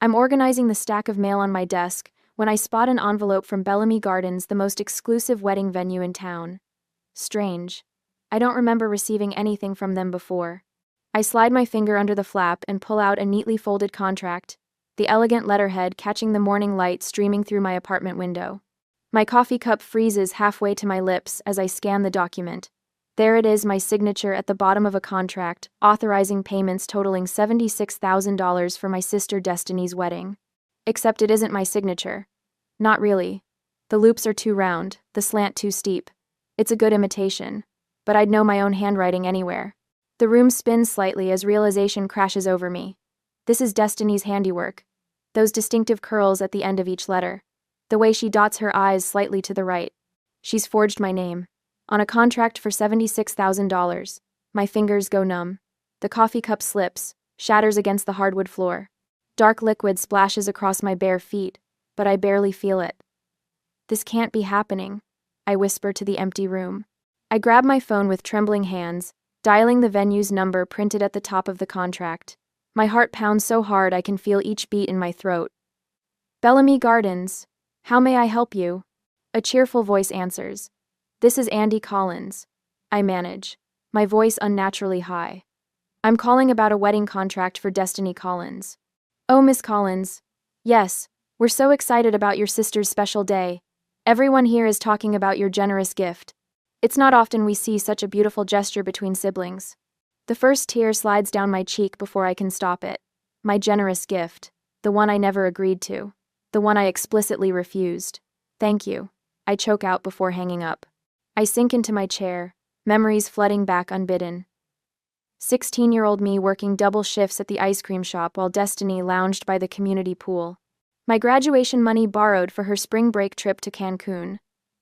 I'm organizing the stack of mail on my desk when I spot an envelope from Bellamy Gardens, the most exclusive wedding venue in town. Strange. I don't remember receiving anything from them before. I slide my finger under the flap and pull out a neatly folded contract, the elegant letterhead catching the morning light streaming through my apartment window. My coffee cup freezes halfway to my lips as I scan the document. There it is, my signature at the bottom of a contract, authorizing payments totaling $76,000 for my sister Destiny's wedding. Except it isn't my signature. Not really. The loops are too round, the slant too steep. It's a good imitation, but I'd know my own handwriting anywhere. The room spins slightly as realization crashes over me. This is Destiny's handiwork. Those distinctive curls at the end of each letter. The way she dots her I's slightly to the right. She's forged my name. On a contract for $76,000. My fingers go numb. The coffee cup slips, shatters against the hardwood floor. Dark liquid splashes across my bare feet, but I barely feel it. This can't be happening, I whisper to the empty room. I grab my phone with trembling hands, dialing the venue's number printed at the top of the contract. My heart pounds so hard I can feel each beat in my throat. Bellamy Gardens. How may I help you? A cheerful voice answers. This is Andy Collins. I manage, my voice unnaturally high. I'm calling about a wedding contract for Destiny Collins. Oh, Miss Collins. Yes, we're so excited about your sister's special day. Everyone here is talking about your generous gift. It's not often we see such a beautiful gesture between siblings. The first tear slides down my cheek before I can stop it. My generous gift. The one I never agreed to. The one I explicitly refused. Thank you. I choke out before hanging up. I sink into my chair, memories flooding back unbidden. 16-year-old me working double shifts at the ice cream shop while Destiny lounged by the community pool. My graduation money borrowed for her spring break trip to Cancun.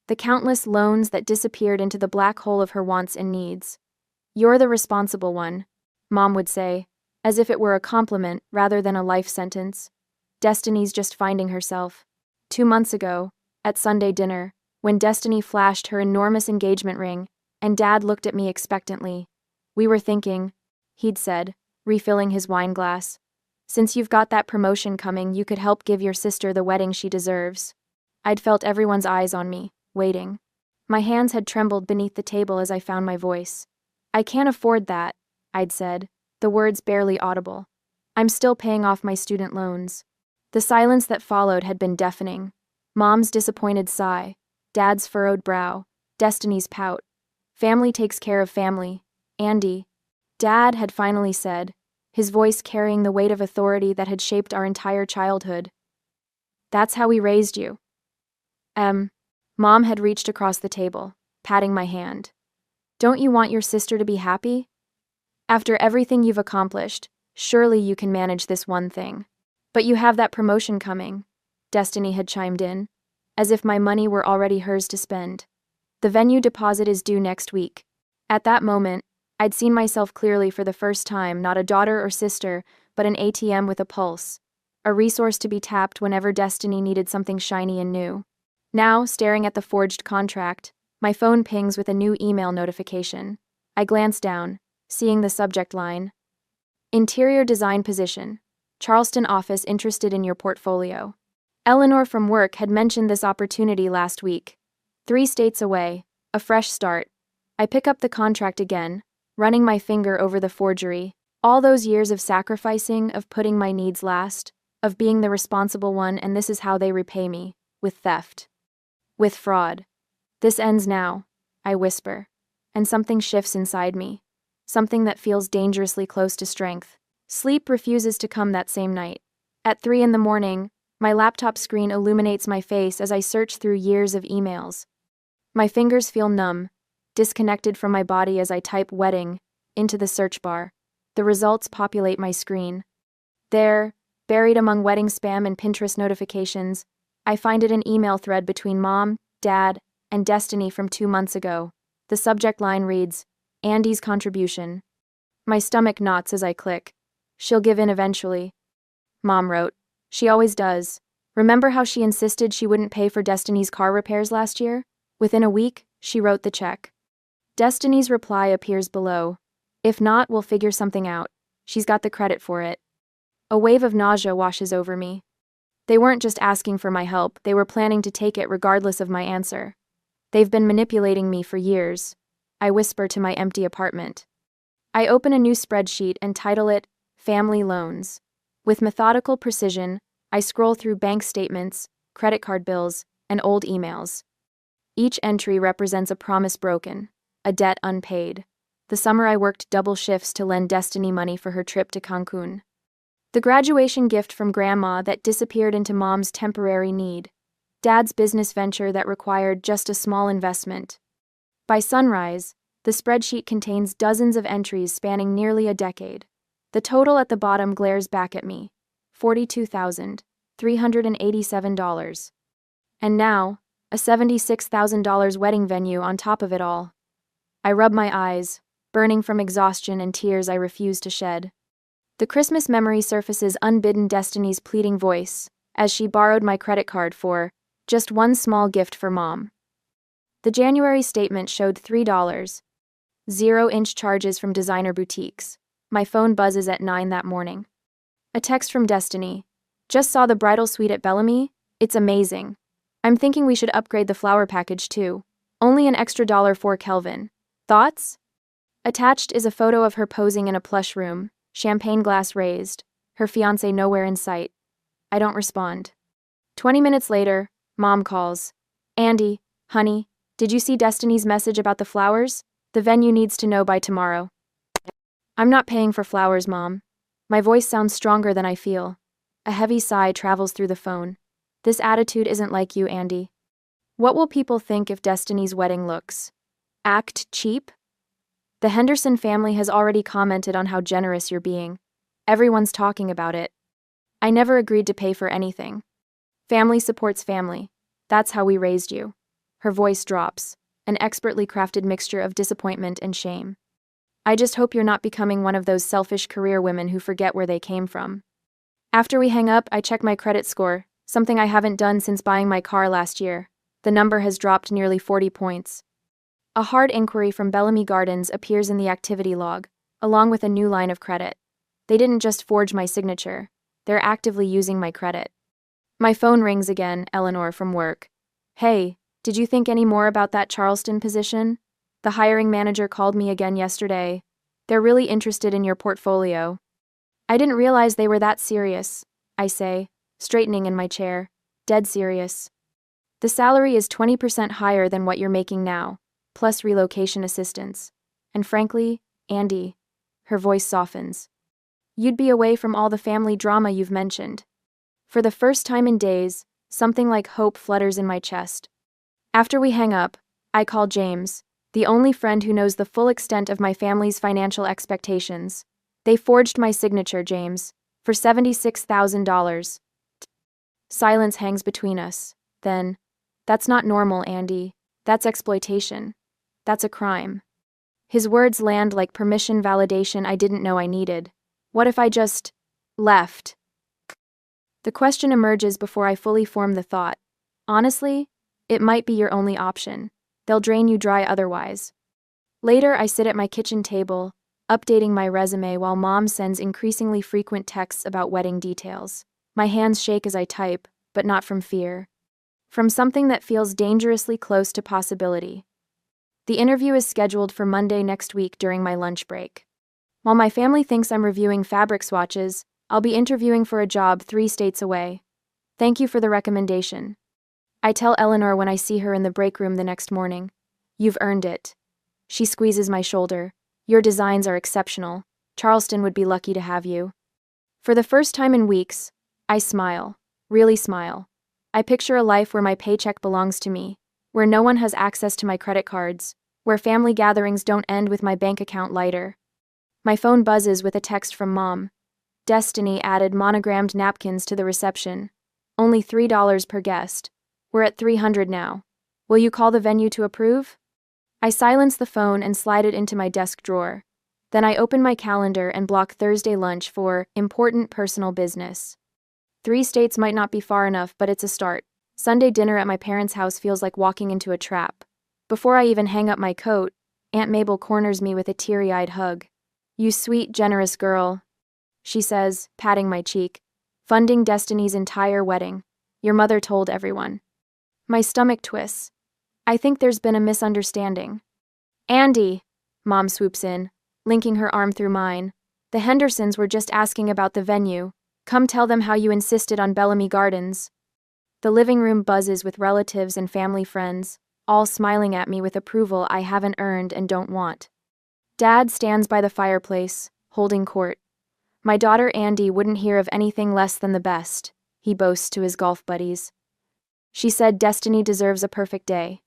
The countless loans that disappeared into the black hole of her wants and needs. You're the responsible one, Mom would say, as if it were a compliment rather than a life sentence. Destiny's just finding herself. 2 months ago, at Sunday dinner, when Destiny flashed her enormous engagement ring, and Dad looked at me expectantly. We were thinking, he'd said, refilling his wine glass. Since you've got that promotion coming, you could help give your sister the wedding she deserves. I'd felt everyone's eyes on me, waiting. My hands had trembled beneath the table as I found my voice. I can't afford that, I'd said, the words barely audible. I'm still paying off my student loans. The silence that followed had been deafening. Mom's disappointed sigh, Dad's furrowed brow, Destiny's pout. Family takes care of family. Andy. Dad had finally said, his voice carrying the weight of authority that had shaped our entire childhood. That's how we raised you. Mom had reached across the table, patting my hand. Don't you want your sister to be happy? After everything you've accomplished, surely you can manage this one thing. But you have that promotion coming, Destiny had chimed in, as if my money were already hers to spend. The venue deposit is due next week. At that moment, I'd seen myself clearly for the first time, not a daughter or sister, but an ATM with a pulse. A resource to be tapped whenever Destiny needed something shiny and new. Now, staring at the forged contract, my phone pings with a new email notification. I glance down, seeing the subject line. Interior design position. Charleston office interested in your portfolio. Eleanor from work had mentioned this opportunity last week. 3 states away, a fresh start. I pick up the contract again, running my finger over the forgery. All those years of sacrificing, of putting my needs last, of being the responsible one, and this is how they repay me, with theft. With fraud. This ends now, I whisper, and something shifts inside me. Something that feels dangerously close to strength. Sleep refuses to come that same night. At 3 a.m, my laptop screen illuminates my face as I search through years of emails. My fingers feel numb, disconnected from my body as I type wedding into the search bar. The results populate my screen. There, buried among wedding spam and Pinterest notifications, I find it an email thread between Mom, Dad, and Destiny from 2 months ago. The subject line reads, Andy's contribution. My stomach knots as I click. She'll give in eventually. Mom wrote, she always does. Remember how she insisted she wouldn't pay for Destiny's car repairs last year? Within a week, she wrote the check. Destiny's reply appears below. If not, we'll figure something out. She's got the credit for it. A wave of nausea washes over me. They weren't just asking for my help, they were planning to take it regardless of my answer. They've been manipulating me for years. I whisper to my empty apartment. I open a new spreadsheet and title it, Family Loans. With methodical precision, I scroll through bank statements, credit card bills, and old emails. Each entry represents a promise broken, a debt unpaid. The summer I worked double shifts to lend Destiny money for her trip to Cancun. The graduation gift from Grandma that disappeared into Mom's temporary need. Dad's business venture that required just a small investment. By sunrise, the spreadsheet contains dozens of entries spanning nearly a decade. The total at the bottom glares back at me. $42,387. And now, a $76,000 wedding venue on top of it all. I rub my eyes, burning from exhaustion and tears I refuse to shed. The Christmas memory surfaces unbidden Destiny's pleading voice, as she borrowed my credit card for just one small gift for Mom. The January statement showed $3. 0-inch charges from designer boutiques. My phone buzzes at 9 that morning. A text from Destiny. Just saw the bridal suite at Bellamy. It's amazing. I'm thinking we should upgrade the flower package too. Only an extra $4 Kelvin. Thoughts? Attached is a photo of her posing in a plush room, champagne glass raised, her fiancé nowhere in sight. I don't respond. 20 minutes later, Mom calls. Andy, honey, did you see Destiny's message about the flowers? The venue needs to know by tomorrow. I'm not paying for flowers, Mom. My voice sounds stronger than I feel. A heavy sigh travels through the phone. This attitude isn't like you, Andy. What will people think if Destiny's wedding looks? Act cheap? The Henderson family has already commented on how generous you're being. Everyone's talking about it. I never agreed to pay for anything. Family supports family. That's how we raised you. Her voice drops, an expertly crafted mixture of disappointment and shame. I just hope you're not becoming one of those selfish career women who forget where they came from. After we hang up, I check my credit score, something I haven't done since buying my car last year. The number has dropped nearly 40 points. A hard inquiry from Bellamy Gardens appears in the activity log, along with a new line of credit. They didn't just forge my signature, they're actively using my credit. My phone rings again, Eleanor from work. Hey, did you think any more about that Charleston position? The hiring manager called me again yesterday. They're really interested in your portfolio. I didn't realize they were that serious, I say, straightening in my chair. Dead serious. The salary is 20% higher than what you're making now, plus relocation assistance. And frankly, Andy, her voice softens. You'd be away from all the family drama you've mentioned. For the first time in days, something like hope flutters in my chest. After we hang up, I call James, the only friend who knows the full extent of my family's financial expectations. They forged my signature, James, for $76,000. Silence hangs between us. Then, that's not normal, Andy. That's exploitation. That's a crime. His words land like permission validation I didn't know I needed. What if I just left? The question emerges before I fully form the thought. Honestly, it might be your only option. They'll drain you dry otherwise. Later, I sit at my kitchen table, updating my resume while Mom sends increasingly frequent texts about wedding details. My hands shake as I type, but not from fear. From something that feels dangerously close to possibility. The interview is scheduled for Monday next week during my lunch break. While my family thinks I'm reviewing fabric swatches, I'll be interviewing for a job 3 states away. Thank you for the recommendation. I tell Eleanor when I see her in the break room the next morning. You've earned it. She squeezes my shoulder. Your designs are exceptional. Charleston would be lucky to have you. For the first time in weeks, I smile. Really smile. I picture a life where my paycheck belongs to me, where no one has access to my credit cards, where family gatherings don't end with my bank account lighter. My phone buzzes with a text from Mom. Destiny added monogrammed napkins to the reception. Only $3 per guest. We're at $300 now. Will you call the venue to approve? I silence the phone and slide it into my desk drawer. Then I open my calendar and block Thursday lunch for important personal business. 3 states might not be far enough, but it's a start. Sunday dinner at my parents' house feels like walking into a trap. Before I even hang up my coat, Aunt Mabel corners me with a teary-eyed hug. You sweet, generous girl. she says, patting my cheek. Funding Destiny's entire wedding. Your mother told everyone. My stomach twists. I think there's been a misunderstanding. Andy, Mom swoops in, linking her arm through mine. The Hendersons were just asking about the venue. Come tell them how you insisted on Bellamy Gardens. The living room buzzes with relatives and family friends, all smiling at me with approval I haven't earned and don't want. Dad stands by the fireplace, holding court. My daughter Andy wouldn't hear of anything less than the best, he boasts to his golf buddies. She said Destiny deserves a perfect day.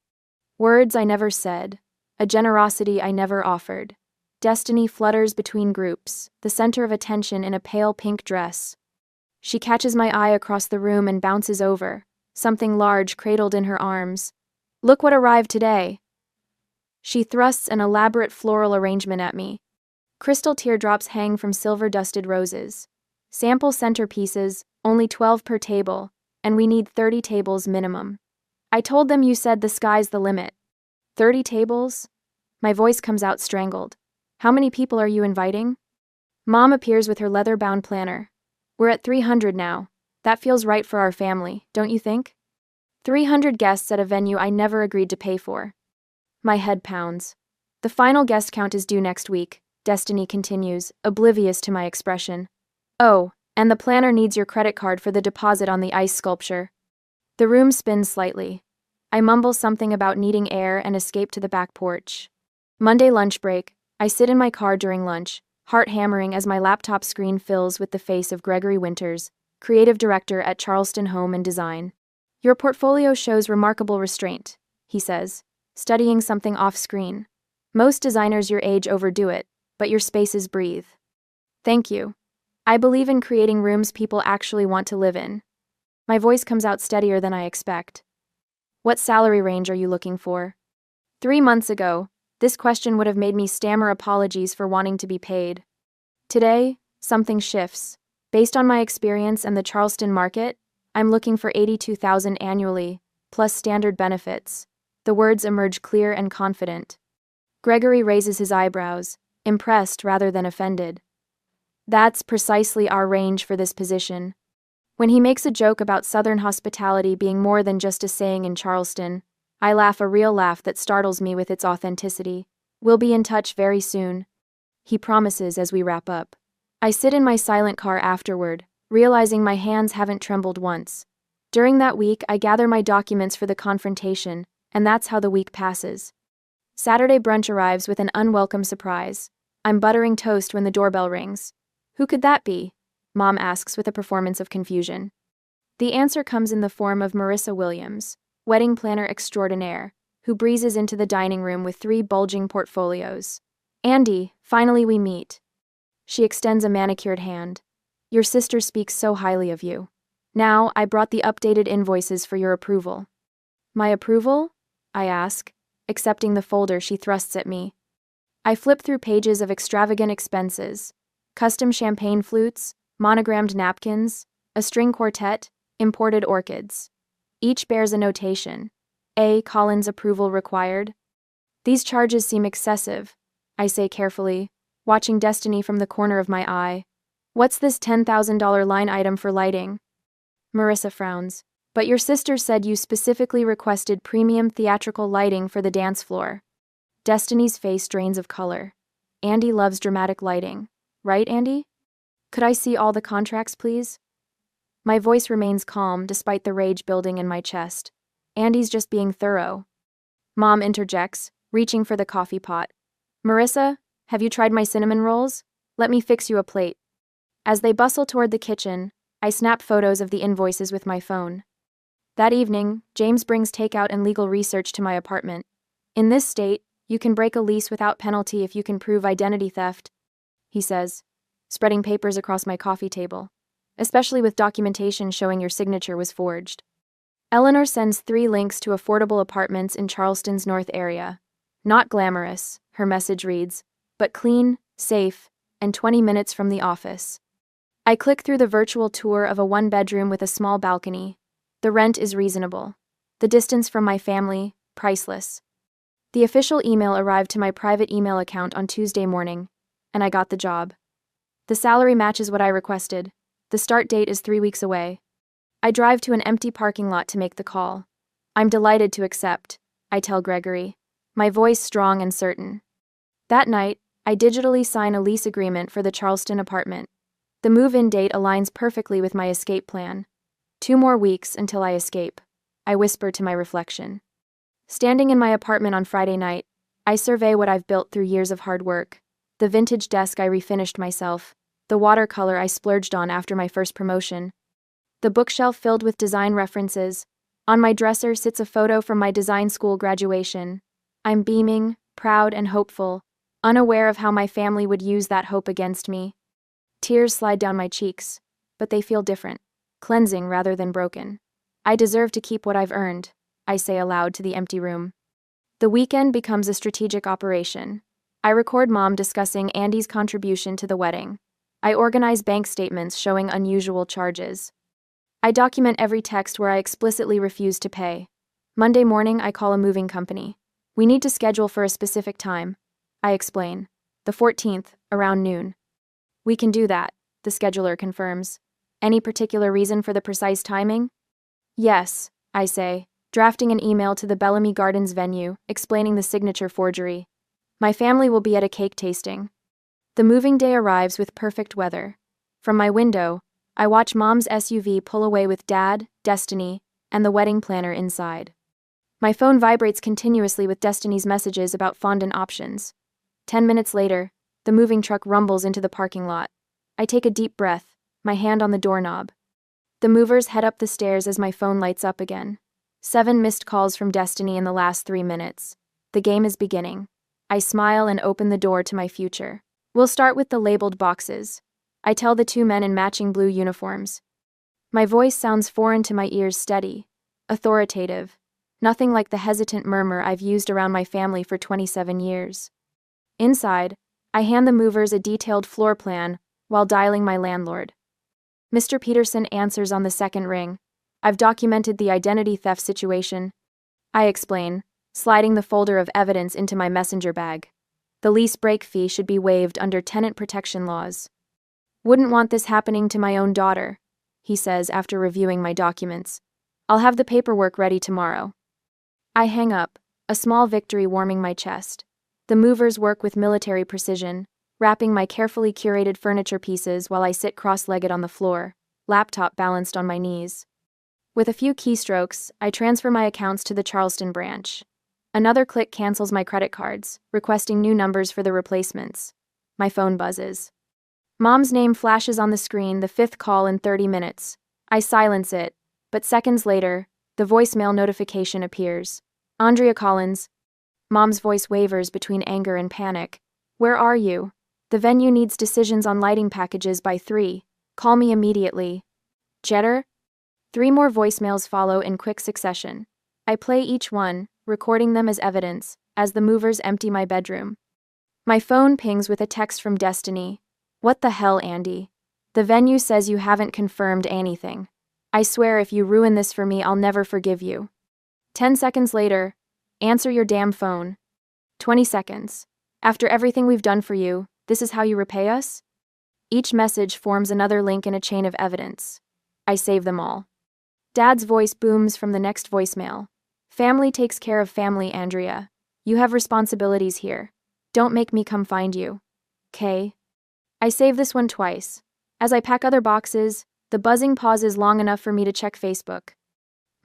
Words I never said, a generosity I never offered. Destiny flutters between groups, the center of attention in a pale pink dress. She catches my eye across the room and bounces over, something large cradled in her arms. Look what arrived today. She thrusts an elaborate floral arrangement at me. Crystal teardrops hang from silver-dusted roses. Sample centerpieces, only 12 per table, and we need 30 tables minimum. I told them you said the sky's the limit. 30 tables? My voice comes out strangled. How many people are you inviting? Mom appears with her leather-bound planner. We're at 300 now. That feels right for our family, don't you think? 300 guests at a venue I never agreed to pay for. My head pounds. The final guest count is due next week, Destiny continues, oblivious to my expression. Oh, and the planner needs your credit card for the deposit on the ice sculpture. The room spins slightly. I mumble something about needing air and escape to the back porch. Monday lunch break. I sit in my car during lunch, heart hammering as my laptop screen fills with the face of Gregory Winters, creative director at Charleston Home and Design. Your portfolio shows remarkable restraint, he says, studying something off-screen. Most designers your age overdo it, but your spaces breathe. Thank you. I believe in creating rooms people actually want to live in. My voice comes out steadier than I expect. What salary range are you looking for? 3 months ago, this question would have made me stammer apologies for wanting to be paid. Today, something shifts. Based on my experience and the Charleston market, I'm looking for $82,000 annually, plus standard benefits. The words emerge clear and confident. Gregory raises his eyebrows, impressed rather than offended. That's precisely our range for this position. When he makes a joke about Southern hospitality being more than just a saying in Charleston, I laugh a real laugh that startles me with its authenticity. We'll be in touch very soon, he promises as we wrap up. I sit in my silent car afterward, realizing my hands haven't trembled once. During that week, I gather my documents for the confrontation, and that's how the week passes. Saturday brunch arrives with an unwelcome surprise. I'm buttering toast when the doorbell rings. Who could that be? Mom asks with a performance of confusion. The answer comes in the form of Marissa Williams, wedding planner extraordinaire, who breezes into the dining room with 3 bulging portfolios. Andy, finally we meet. She extends a manicured hand. Your sister speaks so highly of you. Now, I brought the updated invoices for your approval. My approval? I ask, accepting the folder she thrusts at me. I flip through pages of extravagant expenses. Custom champagne flutes, monogrammed napkins, a string quartet, imported orchids. Each bears a notation. A. Collins approval required. These charges seem excessive, I say carefully, watching Destiny from the corner of my eye. What's this $10,000 line item for lighting? Marissa frowns. But your sister said you specifically requested premium theatrical lighting for the dance floor. Destiny's face drains of color. Andy loves dramatic lighting. Right, Andy? Could I see all the contracts, please? My voice remains calm despite the rage building in my chest. Andy's just being thorough. Mom interjects, reaching for the coffee pot. Marissa, have you tried my cinnamon rolls? Let me fix you a plate. As they bustle toward the kitchen, I snap photos of the invoices with my phone. That evening, James brings takeout and legal research to my apartment. In this state, you can break a lease without penalty if you can prove identity theft, he says, spreading papers across my coffee table, especially with documentation showing your signature was forged. Eleanor sends 3 links to affordable apartments in Charleston's north area. Not glamorous, her message reads, but clean, safe, and 20 minutes from the office. I click through the virtual tour of a 1-bedroom with a small balcony. The rent is reasonable. The distance from my family, priceless. The official email arrived to my private email account on Tuesday morning, and I got the job. The salary matches what I requested. The start date is 3 weeks away. I drive to an empty parking lot to make the call. I'm delighted to accept, I tell Gregory, my voice strong and certain. That night, I digitally sign a lease agreement for the Charleston apartment. The move-in date aligns perfectly with my escape plan. 2 more weeks until I escape, I whisper to my reflection. Standing in my apartment on Friday night, I survey what I've built through years of hard work. The vintage desk I refinished myself, the watercolor I splurged on after my first promotion, the bookshelf filled with design references. On my dresser sits a photo from my design school graduation. I'm beaming, proud and hopeful, unaware of how my family would use that hope against me. Tears slide down my cheeks, but they feel different, cleansing rather than broken. I deserve to keep what I've earned, I say aloud to the empty room. The weekend becomes a strategic operation. I record Mom discussing Andy's contribution to the wedding. I organize bank statements showing unusual charges. I document every text where I explicitly refuse to pay. Monday morning, I call a moving company. We need to schedule for a specific time. I explain. The 14th, around noon. We can do that, the scheduler confirms. Any particular reason for the precise timing? Yes, I say, drafting an email to the Bellamy Gardens venue, explaining the signature forgery. My family will be at a cake tasting. The moving day arrives with perfect weather. From my window, I watch Mom's SUV pull away with Dad, Destiny, and the wedding planner inside. My phone vibrates continuously with Destiny's messages about fondant options. 10 minutes later, the moving truck rumbles into the parking lot. I take a deep breath, my hand on the doorknob. The movers head up the stairs as my phone lights up again. 7 missed calls from Destiny in the last 3 minutes. The game is beginning. I smile and open the door to my future. We'll start with the labeled boxes. I tell the 2 men in matching blue uniforms. My voice sounds foreign to my ears, steady, authoritative, nothing like the hesitant murmur I've used around my family for 27 years. Inside, I hand the movers a detailed floor plan while dialing my landlord. Mr. Peterson answers on the second ring. I've documented the identity theft situation, I explain, sliding the folder of evidence into my messenger bag. The lease break fee should be waived under tenant protection laws. Wouldn't want this happening to my own daughter, he says after reviewing my documents. I'll have the paperwork ready tomorrow. I hang up, a small victory warming my chest. The movers work with military precision, wrapping my carefully curated furniture pieces while I sit cross-legged on the floor, laptop balanced on my knees. With a few keystrokes, I transfer my accounts to the Charleston branch. Another click cancels my credit cards, requesting new numbers for the replacements. My phone buzzes. Mom's name flashes on the screen, the 5th call in 30 minutes. I silence it, but seconds later, the voicemail notification appears. Andrea Collins. Mom's voice wavers between anger and panic. Where are you? The venue needs decisions on lighting packages by 3. Call me immediately. Jetter? 3 more voicemails follow in quick succession. I play each one, recording them as evidence, as the movers empty my bedroom. My phone pings with a text from Destiny. What the hell, Andy? The venue says you haven't confirmed anything. I swear if you ruin this for me, I'll never forgive you. 10 seconds later, answer your damn phone. 20 seconds. After everything we've done for you, this is how you repay us? Each message forms another link in a chain of evidence. I save them all. Dad's voice booms from the next voicemail. Family takes care of family, Andrea. You have responsibilities here. Don't make me come find you. K. I save this one twice. As I pack other boxes, the buzzing pauses long enough for me to check Facebook.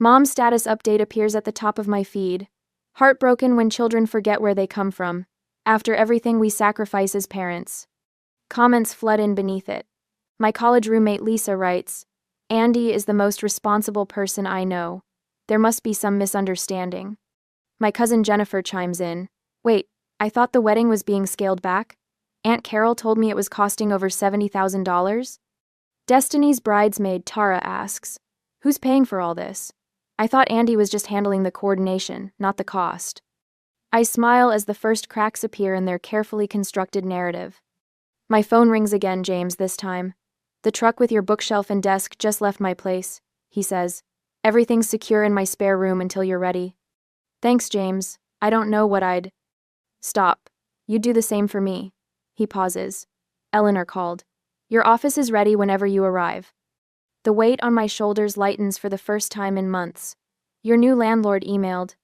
Mom's status update appears at the top of my feed. Heartbroken when children forget where they come from, after everything we sacrifice as parents. Comments flood in beneath it. My college roommate Lisa writes, Andy is the most responsible person I know. There must be some misunderstanding. My cousin Jennifer chimes in. Wait, I thought the wedding was being scaled back? Aunt Carol told me it was costing over $70,000. Destiny's bridesmaid Tara asks, who's paying for all this? I thought Andy was just handling the coordination, not the cost. I smile as the first cracks appear in their carefully constructed narrative. My phone rings again, James, this time. The truck with your bookshelf and desk just left my place, he says. Everything's secure in my spare room until you're ready. Thanks, James. I don't know what I'd... Stop. You'd do the same for me. He pauses. Eleanor called. Your office is ready whenever you arrive. The weight on my shoulders lightens for the first time in months. Your new landlord emailed.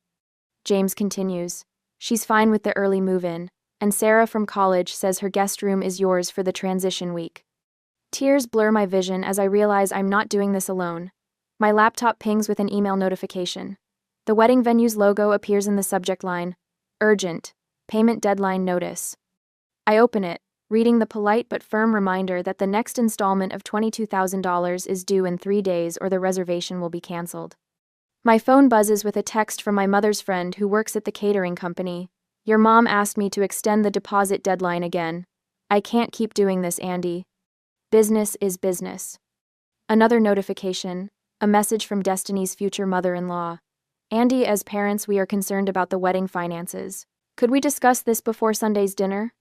James continues. She's fine with the early move-in, and Sarah from college says her guest room is yours for the transition week. Tears blur my vision as I realize I'm not doing this alone. My laptop pings with an email notification. The wedding venue's logo appears in the subject line. Urgent. Payment deadline notice. I open it, reading the polite but firm reminder that the next installment of $22,000 is due in 3 days or the reservation will be canceled. My phone buzzes with a text from my mother's friend who works at the catering company. Your mom asked me to extend the deposit deadline again. I can't keep doing this, Andy. Business is business. Another notification, a message from Destiny's future mother-in-law. Andy, as parents, we are concerned about the wedding finances. Could we discuss this before Sunday's dinner?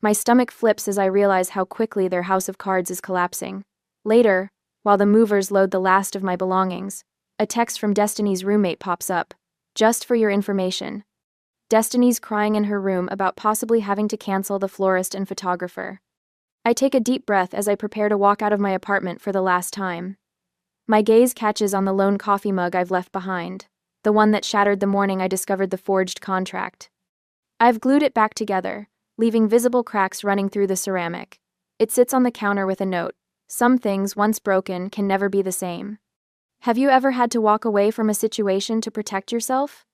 My stomach flips as I realize how quickly their house of cards is collapsing. Later, while the movers load the last of my belongings, a text from Destiny's roommate pops up. Just for your information. Destiny's crying in her room about possibly having to cancel the florist and photographer. I take a deep breath as I prepare to walk out of my apartment for the last time. My gaze catches on the lone coffee mug I've left behind, the one that shattered the morning I discovered the forged contract. I've glued it back together, leaving visible cracks running through the ceramic. It sits on the counter with a note. Some things, once broken, can never be the same. Have you ever had to walk away from a situation to protect yourself?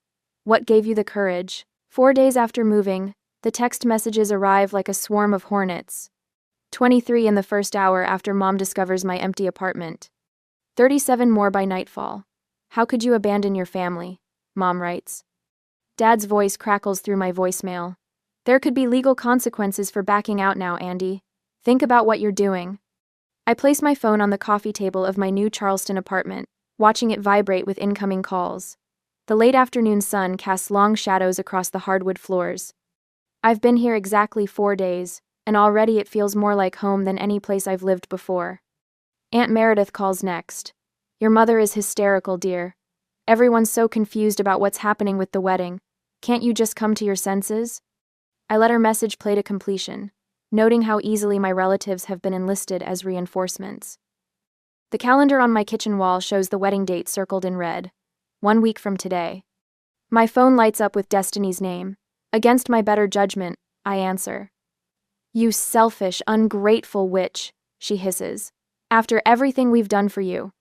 What gave you the courage? 4 days after moving, the text messages arrive like a swarm of hornets. 23 in the first hour after Mom discovers my empty apartment. 37 more by nightfall. How could you abandon your family? Mom writes. Dad's voice crackles through my voicemail. There could be legal consequences for backing out now, Andy. Think about what you're doing. I place my phone on the coffee table of my new Charleston apartment, watching it vibrate with incoming calls. The late afternoon sun casts long shadows across the hardwood floors. I've been here exactly 4 days, and already it feels more like home than any place I've lived before. Aunt Meredith calls next. Your mother is hysterical, dear. Everyone's so confused about what's happening with the wedding. Can't you just come to your senses? I let her message play to completion, noting how easily my relatives have been enlisted as reinforcements. The calendar on my kitchen wall shows the wedding date circled in red. 1 week from today. My phone lights up with Destiny's name. Against my better judgment, I answer. You selfish, ungrateful witch, she hisses. After everything we've done for you.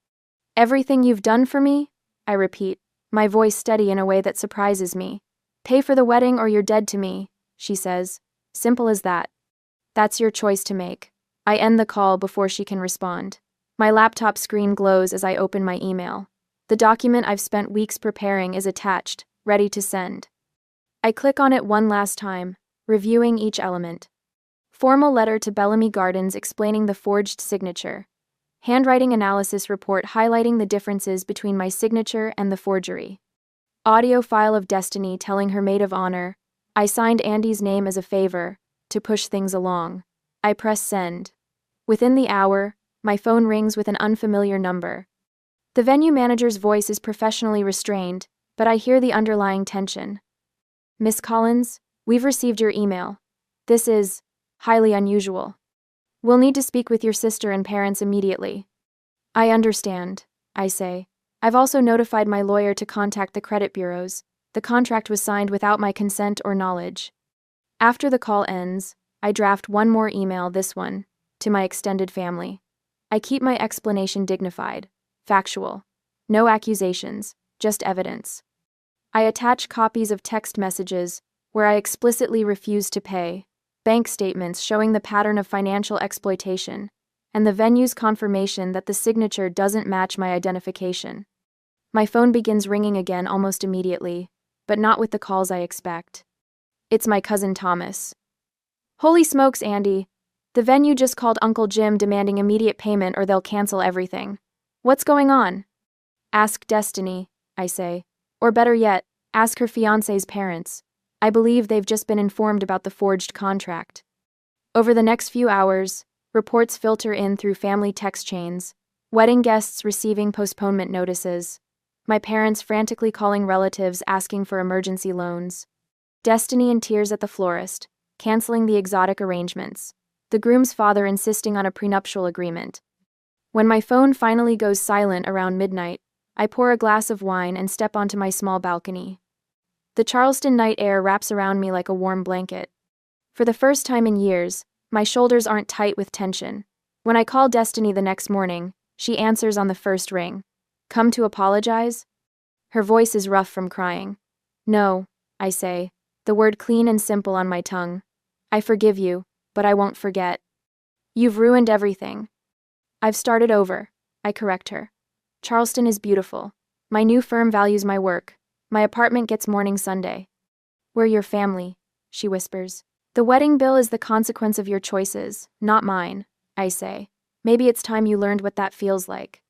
Everything you've done for me? I repeat, my voice steady in a way that surprises me. Pay for the wedding or you're dead to me, she says. Simple as that. That's your choice to make. I end the call before she can respond. My laptop screen glows as I open my email. The document I've spent weeks preparing is attached, ready to send. I click on it one last time, reviewing each element. Formal letter to Bellamy Gardens explaining the forged signature. Handwriting analysis report highlighting the differences between my signature and the forgery. Audio file of Destiny telling her maid of honor, I signed Andy's name as a favor, to push things along. I press send. Within the hour, my phone rings with an unfamiliar number. The venue manager's voice is professionally restrained, but I hear the underlying tension. Miss Collins, we've received your email. This is highly unusual. We'll need to speak with your sister and parents immediately. I understand, I say. I've also notified my lawyer to contact the credit bureaus. The contract was signed without my consent or knowledge. After the call ends, I draft one more email, this one, to my extended family. I keep my explanation dignified, factual. No accusations, just evidence. I attach copies of text messages where I explicitly refuse to pay, bank statements showing the pattern of financial exploitation, and the venue's confirmation that the signature doesn't match my identification. My phone begins ringing again almost immediately, but not with the calls I expect. It's my cousin Thomas. Holy smokes, Andy. The venue just called Uncle Jim demanding immediate payment or they'll cancel everything. What's going on? Ask Destiny, I say. Or better yet, ask her fiancé's parents. I believe they've just been informed about the forged contract. Over the next few hours, reports filter in through family text chains, wedding guests receiving postponement notices, my parents frantically calling relatives asking for emergency loans, Destiny in tears at the florist, canceling the exotic arrangements. the groom's father insisting on a prenuptial agreement. When my phone finally goes silent around midnight, I pour a glass of wine and step onto my small balcony. The Charleston night air wraps around me like a warm blanket. For the first time in years, my shoulders aren't tight with tension. When I call Destiny the next morning, she answers on the first ring. "Come to apologize?" Her voice is rough from crying. "No," I say, the word clean and simple on my tongue. "I forgive you, but I won't forget. You've ruined everything." "I've started over," I correct her. "Charleston is beautiful. My new firm values my work. My apartment gets morning Sunday." "We're your family," she whispers. "The wedding bill is the consequence of your choices, not mine," I say. "Maybe it's time you learned what that feels like."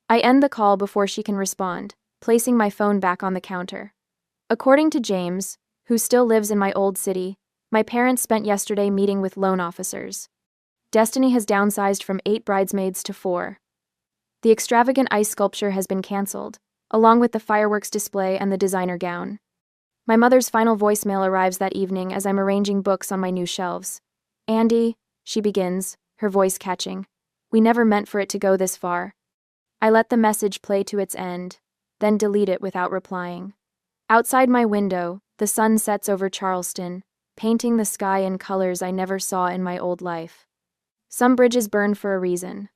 I end the call before she can respond, placing my phone back on the counter. According to James, who still lives in my old city, my parents spent yesterday meeting with loan officers. Destiny has downsized from 8 bridesmaids to 4. The extravagant ice sculpture has been canceled, along with the fireworks display and the designer gown. My mother's final voicemail arrives that evening as I'm arranging books on my new shelves. "Andy," she begins, her voice catching. "We never meant for it to go this far." I let the message play to its end, then delete it without replying. Outside my window, the sun sets over Charleston, painting the sky in colors I never saw in my old life. Some bridges burn for a reason.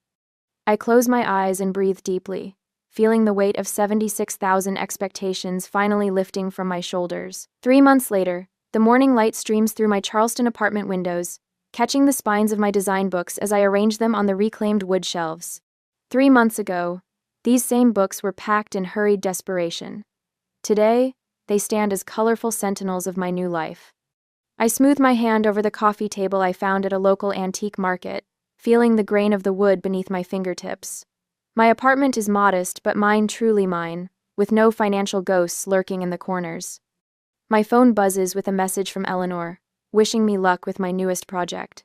I close my eyes and breathe deeply, feeling the weight of 76,000 expectations finally lifting from my shoulders. 3 months later, the morning light streams through my Charleston apartment windows, catching the spines of my design books as I arrange them on the reclaimed wood shelves. 3 months ago, these same books were packed in hurried desperation. Today, they stand as colorful sentinels of my new life. I smooth my hand over the coffee table I found at a local antique market, feeling the grain of the wood beneath my fingertips. My apartment is modest, but mine truly mine, with no financial ghosts lurking in the corners. My phone buzzes with a message from Eleanor, wishing me luck with my newest project.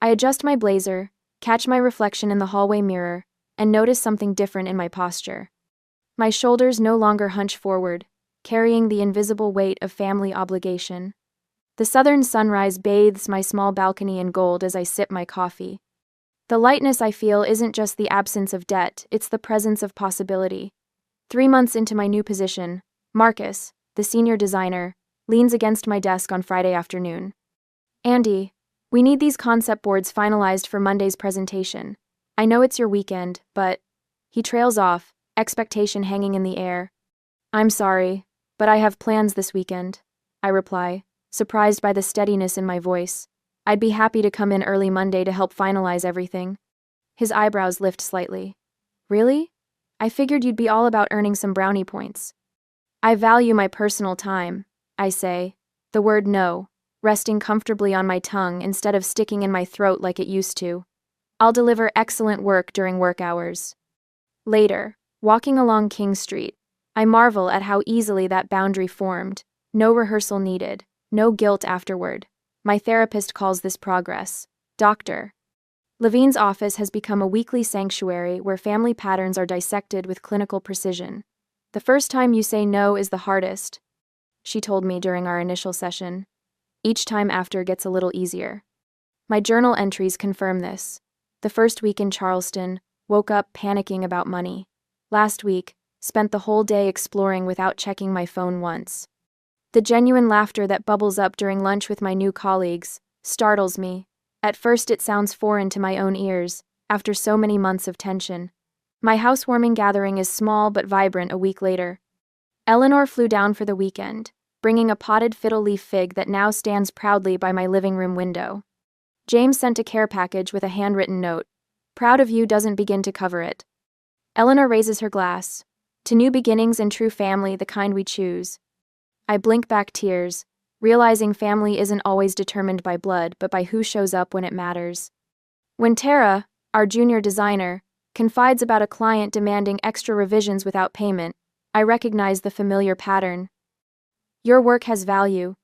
I adjust my blazer, catch my reflection in the hallway mirror, and notice something different in my posture. My shoulders no longer hunch forward, carrying the invisible weight of family obligation. The southern sunrise bathes my small balcony in gold as I sip my coffee. The lightness I feel isn't just the absence of debt, it's the presence of possibility. 3 months into my new position, Marcus, the senior designer, leans against my desk on Friday afternoon. "Andy, we need these concept boards finalized for Monday's presentation. I know it's your weekend, but..." He trails off, expectation hanging in the air. "I'm sorry, but I have plans this weekend," I reply, surprised by the steadiness in my voice. "I'd be happy to come in early Monday to help finalize everything." His eyebrows lift slightly. "Really? I figured you'd be all about earning some brownie points." "I value my personal time," I say, the word "no" resting comfortably on my tongue instead of sticking in my throat like it used to. "I'll deliver excellent work during work hours." Later, walking along King Street, I marvel at how easily that boundary formed. No rehearsal needed, no guilt afterward. My therapist calls this progress. Dr. Levine's office has become a weekly sanctuary where family patterns are dissected with clinical precision. "The first time you say no is the hardest," she told me during our initial session. "Each time after gets a little easier." My journal entries confirm this. The first week in Charleston, woke up panicking about money. Last week, spent the whole day exploring without checking my phone once. The genuine laughter that bubbles up during lunch with my new colleagues startles me. At first it sounds foreign to my own ears, after so many months of tension. My housewarming gathering is small but vibrant a week later. Eleanor flew down for the weekend, bringing a potted fiddle leaf fig that now stands proudly by my living room window. James sent a care package with a handwritten note. "Proud of you" doesn't begin to cover it. Eleanor raises her glass. "To new beginnings and true family, the kind we choose." I blink back tears, realizing family isn't always determined by blood but by who shows up when it matters. When Tara, our junior designer, confides about a client demanding extra revisions without payment, I recognize the familiar pattern. "Your work has value,"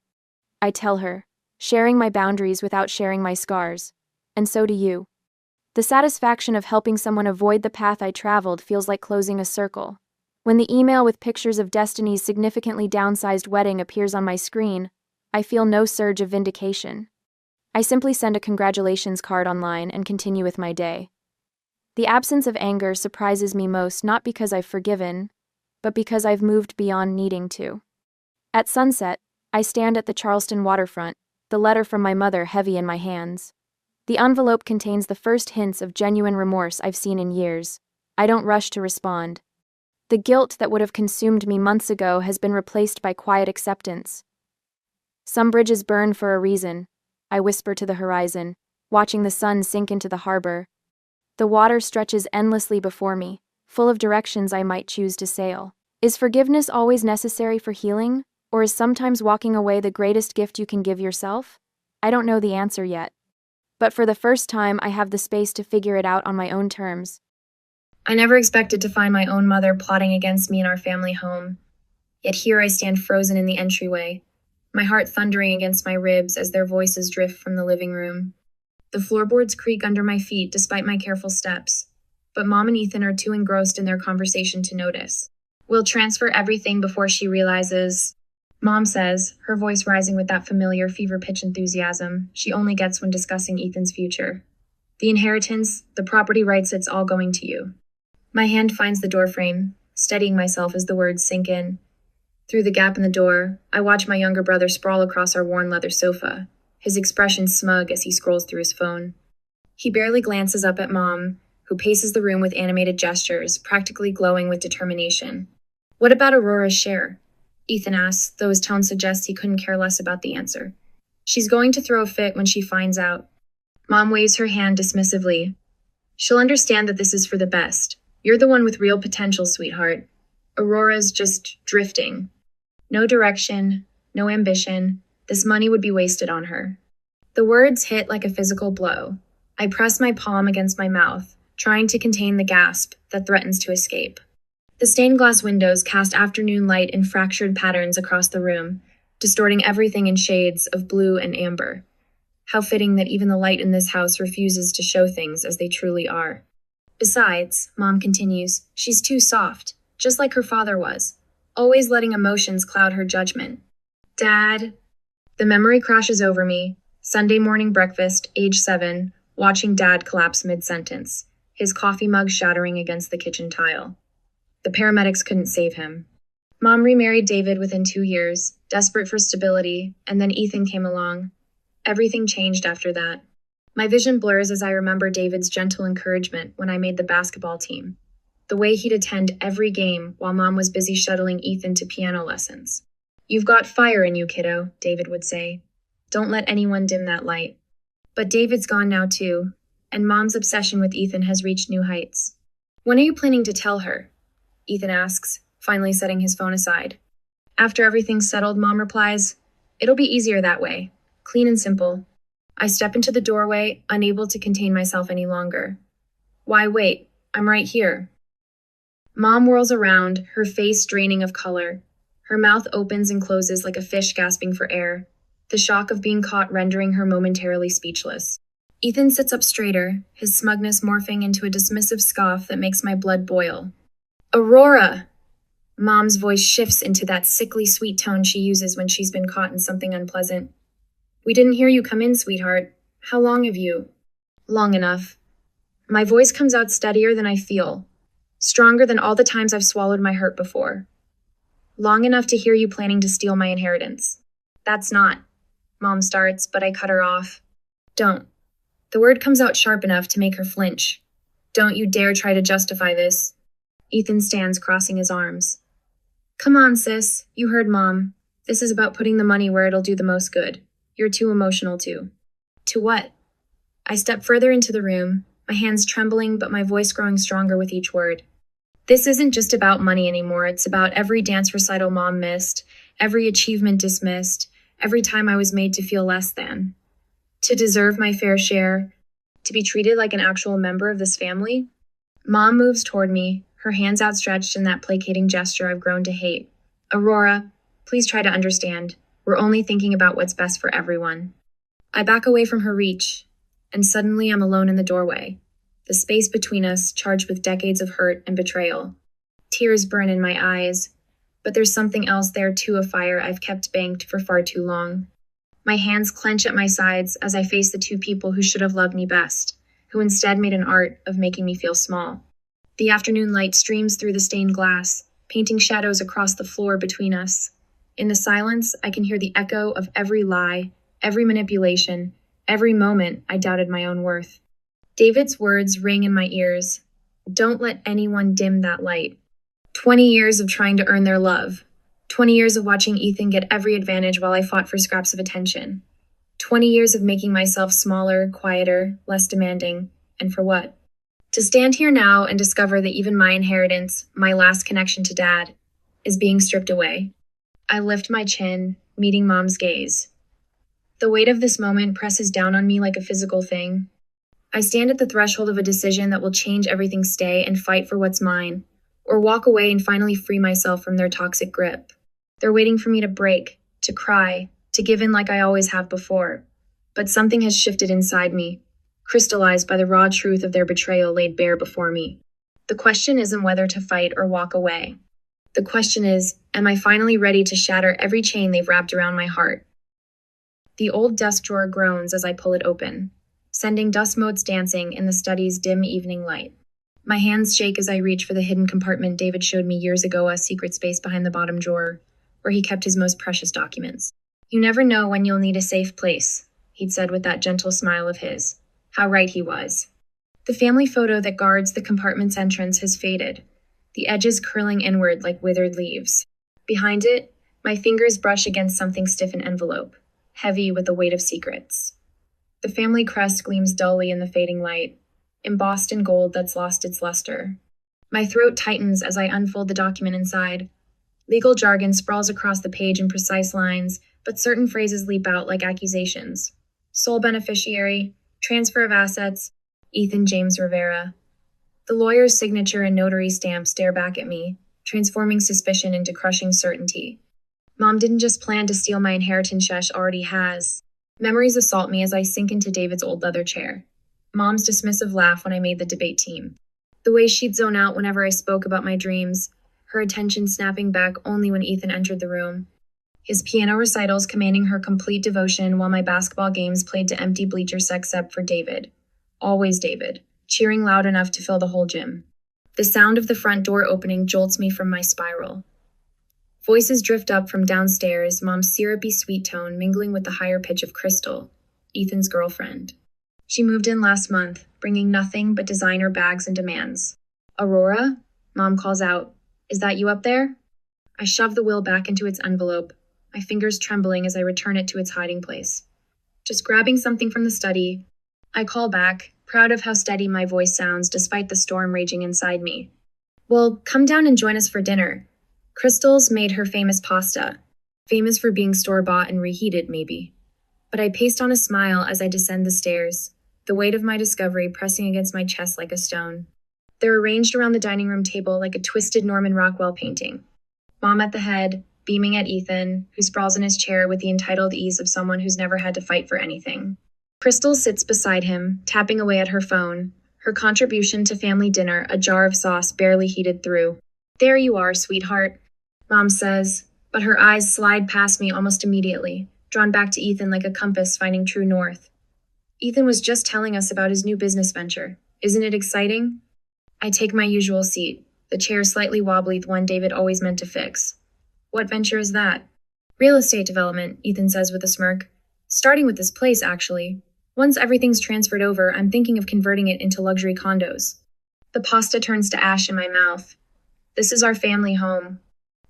I tell her, sharing my boundaries without sharing my scars. "And so do you." The satisfaction of helping someone avoid the path I traveled feels like closing a circle. When the email with pictures of Destiny's significantly downsized wedding appears on my screen, I feel no surge of vindication. I simply send a congratulations card online and continue with my day. The absence of anger surprises me most not because I've forgiven, but because I've moved beyond needing to. At sunset, I stand at the Charleston waterfront, the letter from my mother heavy in my hands. The envelope contains the first hints of genuine remorse I've seen in years. I don't rush to respond. The guilt that would have consumed me months ago has been replaced by quiet acceptance. Some bridges burn for a reason, I whisper to the horizon, watching the sun sink into the harbor. The water stretches endlessly before me, full of directions I might choose to sail. Is forgiveness always necessary for healing, or is sometimes walking away the greatest gift you can give yourself? I don't know the answer yet. But for the first time, I have the space to figure it out on my own terms. I never expected to find my own mother plotting against me in our family home. Yet here I stand frozen in the entryway, my heart thundering against my ribs as their voices drift from the living room. The floorboards creak under my feet despite my careful steps, but Mom and Ethan are too engrossed in their conversation to notice. We'll transfer everything before she realizes, Mom says, her voice rising with that familiar fever-pitch enthusiasm she only gets when discussing Ethan's future. The inheritance, the property rights, it's all going to you. My hand finds the doorframe, steadying myself as the words sink in. Through the gap in the door, I watch my younger brother sprawl across our worn leather sofa, his expression smug as he scrolls through his phone. He barely glances up at Mom, who paces the room with animated gestures, practically glowing with determination. What about Aurora's share? Ethan asks, though his tone suggests he couldn't care less about the answer. She's going to throw a fit when she finds out. Mom waves her hand dismissively. She'll understand that this is for the best. You're the one with real potential, sweetheart. Aurora's just drifting. No direction, no ambition. This money would be wasted on her. The words hit like a physical blow. I press my palm against my mouth, trying to contain the gasp that threatens to escape. The stained glass windows cast afternoon light in fractured patterns across the room, distorting everything in shades of blue and amber. How fitting that even the light in this house refuses to show things as they truly are. Besides, Mom continues, she's too soft, just like her father was, always letting emotions cloud her judgment. Dad. The memory crashes over me. Sunday morning breakfast, age 7, watching Dad collapse mid-sentence, his coffee mug shattering against the kitchen tile. The paramedics couldn't save him. Mom remarried David within 2 years, desperate for stability, and then Ethan came along. Everything changed after that. My vision blurs as I remember David's gentle encouragement when I made the basketball team. The way he'd attend every game while Mom was busy shuttling Ethan to piano lessons. You've got fire in you, kiddo, David would say. Don't let anyone dim that light. But David's gone now too, and Mom's obsession with Ethan has reached new heights. When are you planning to tell her? Ethan asks, finally setting his phone aside. After everything's settled, Mom replies, it'll be easier that way. Clean and simple. I step into the doorway, unable to contain myself any longer. Why wait? I'm right here. Mom whirls around, her face draining of color. Her mouth opens and closes like a fish gasping for air, the shock of being caught rendering her momentarily speechless. Ethan sits up straighter, his smugness morphing into a dismissive scoff that makes my blood boil. Aurora! Mom's voice shifts into that sickly sweet tone she uses when she's been caught in something unpleasant. We didn't hear you come in, sweetheart. How long have you? Long enough. My voice comes out steadier than I feel, stronger than all the times I've swallowed my hurt before. Long enough to hear you planning to steal my inheritance. That's not. Mom starts, but I cut her off. Don't. The word comes out sharp enough to make her flinch. Don't you dare try to justify this. Ethan stands crossing his arms. Come on, sis. You heard Mom. This is about putting the money where it'll do the most good. You're too emotional to. To what? I step further into the room, my hands trembling but my voice growing stronger with each word. This isn't just about money anymore. It's about every dance recital Mom missed, every achievement dismissed, every time I was made to feel less than. To deserve my fair share, to be treated like an actual member of this family. Mom moves toward me, her hands outstretched in that placating gesture I've grown to hate. Aurora, please try to understand. We're only thinking about what's best for everyone. I back away from her reach, and suddenly I'm alone in the doorway, the space between us charged with decades of hurt and betrayal. Tears burn in my eyes, but there's something else there too, a fire I've kept banked for far too long. My hands clench at my sides as I face the two people who should have loved me best, who instead made an art of making me feel small. The afternoon light streams through the stained glass, painting shadows across the floor between us. In the silence, I can hear the echo of every lie, every manipulation, every moment I doubted my own worth. David's words ring in my ears. Don't let anyone dim that light. 20 years of trying to earn their love. 20 years of watching Ethan get every advantage while I fought for scraps of attention. 20 years of making myself smaller, quieter, less demanding. And for what? To stand here now and discover that even my inheritance, my last connection to Dad, is being stripped away. I lift my chin, meeting Mom's gaze. The weight of this moment presses down on me like a physical thing. I stand at the threshold of a decision that will change everything, stay and fight for what's mine, or walk away and finally free myself from their toxic grip. They're waiting for me to break, to cry, to give in like I always have before. But something has shifted inside me, crystallized by the raw truth of their betrayal laid bare before me. The question isn't whether to fight or walk away. The question is, am I finally ready to shatter every chain they've wrapped around my heart? The old desk drawer groans as I pull it open, sending dust motes dancing in the study's dim evening light. My hands shake as I reach for the hidden compartment David showed me years ago, a secret space behind the bottom drawer, where he kept his most precious documents. You never know when you'll need a safe place, he'd said with that gentle smile of his. How right he was. The family photo that guards the compartment's entrance has faded, the edges curling inward like withered leaves. Behind it, my fingers brush against something stiff in envelope, heavy with the weight of secrets. The family crest gleams dully in the fading light, embossed in gold that's lost its luster. My throat tightens as I unfold the document inside. Legal jargon sprawls across the page in precise lines, but certain phrases leap out like accusations. Sole beneficiary, transfer of assets, Ethan James Rivera. The lawyer's signature and notary stamp stare back at me, transforming suspicion into crushing certainty. Mom didn't just plan to steal my inheritance, Shesh already has. Memories assault me as I sink into David's old leather chair. Mom's dismissive laugh when I made the debate team. The way she'd zone out whenever I spoke about my dreams, her attention snapping back only when Ethan entered the room. His piano recitals commanding her complete devotion while my basketball games played to empty bleachers except for David. Always David, cheering loud enough to fill the whole gym. The sound of the front door opening jolts me from my spiral. Voices drift up from downstairs, Mom's syrupy sweet tone mingling with the higher pitch of Crystal, Ethan's girlfriend. She moved in last month, bringing nothing but designer bags and demands. Aurora? Mom calls out. Is that you up there? I shove the will back into its envelope, my fingers trembling as I return it to its hiding place. Just grabbing something from the study, I call back, proud of how steady my voice sounds despite the storm raging inside me. Well, come down and join us for dinner. Crystal's made her famous pasta. Famous for being store-bought and reheated, maybe. But I paste on a smile as I descend the stairs, the weight of my discovery pressing against my chest like a stone. They're arranged around the dining room table like a twisted Norman Rockwell painting. Mom at the head, beaming at Ethan, who sprawls in his chair with the entitled ease of someone who's never had to fight for anything. Crystal sits beside him, tapping away at her phone, her contribution to family dinner a jar of sauce barely heated through. There you are, sweetheart, Mom says, but her eyes slide past me almost immediately, drawn back to Ethan like a compass finding true north. Ethan was just telling us about his new business venture. Isn't it exciting? I take my usual seat, the chair slightly wobbly, the one David always meant to fix. What venture is that? Real estate development, Ethan says with a smirk. Starting with this place, actually. Once everything's transferred over, I'm thinking of converting it into luxury condos. The pasta turns to ash in my mouth. This is our family home.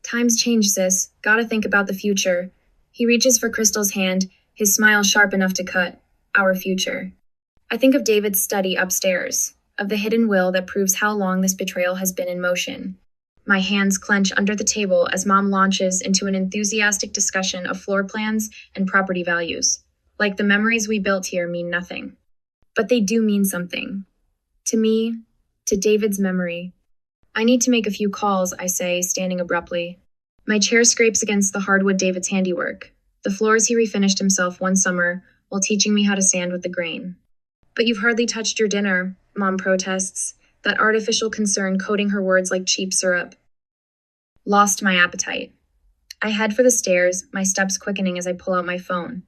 Times change, sis. Gotta think about the future. He reaches for Crystal's hand, his smile sharp enough to cut. Our future. I think of David's study upstairs, of the hidden will that proves how long this betrayal has been in motion. My hands clench under the table as Mom launches into an enthusiastic discussion of floor plans and property values. Like the memories we built here mean nothing. But they do mean something. To me, to David's memory. I need to make a few calls, I say, standing abruptly. My chair scrapes against the hardwood David's handiwork, the floors he refinished himself one summer while teaching me how to sand with the grain. But you've hardly touched your dinner, Mom protests, that artificial concern coating her words like cheap syrup. Lost my appetite. I head for the stairs, my steps quickening as I pull out my phone.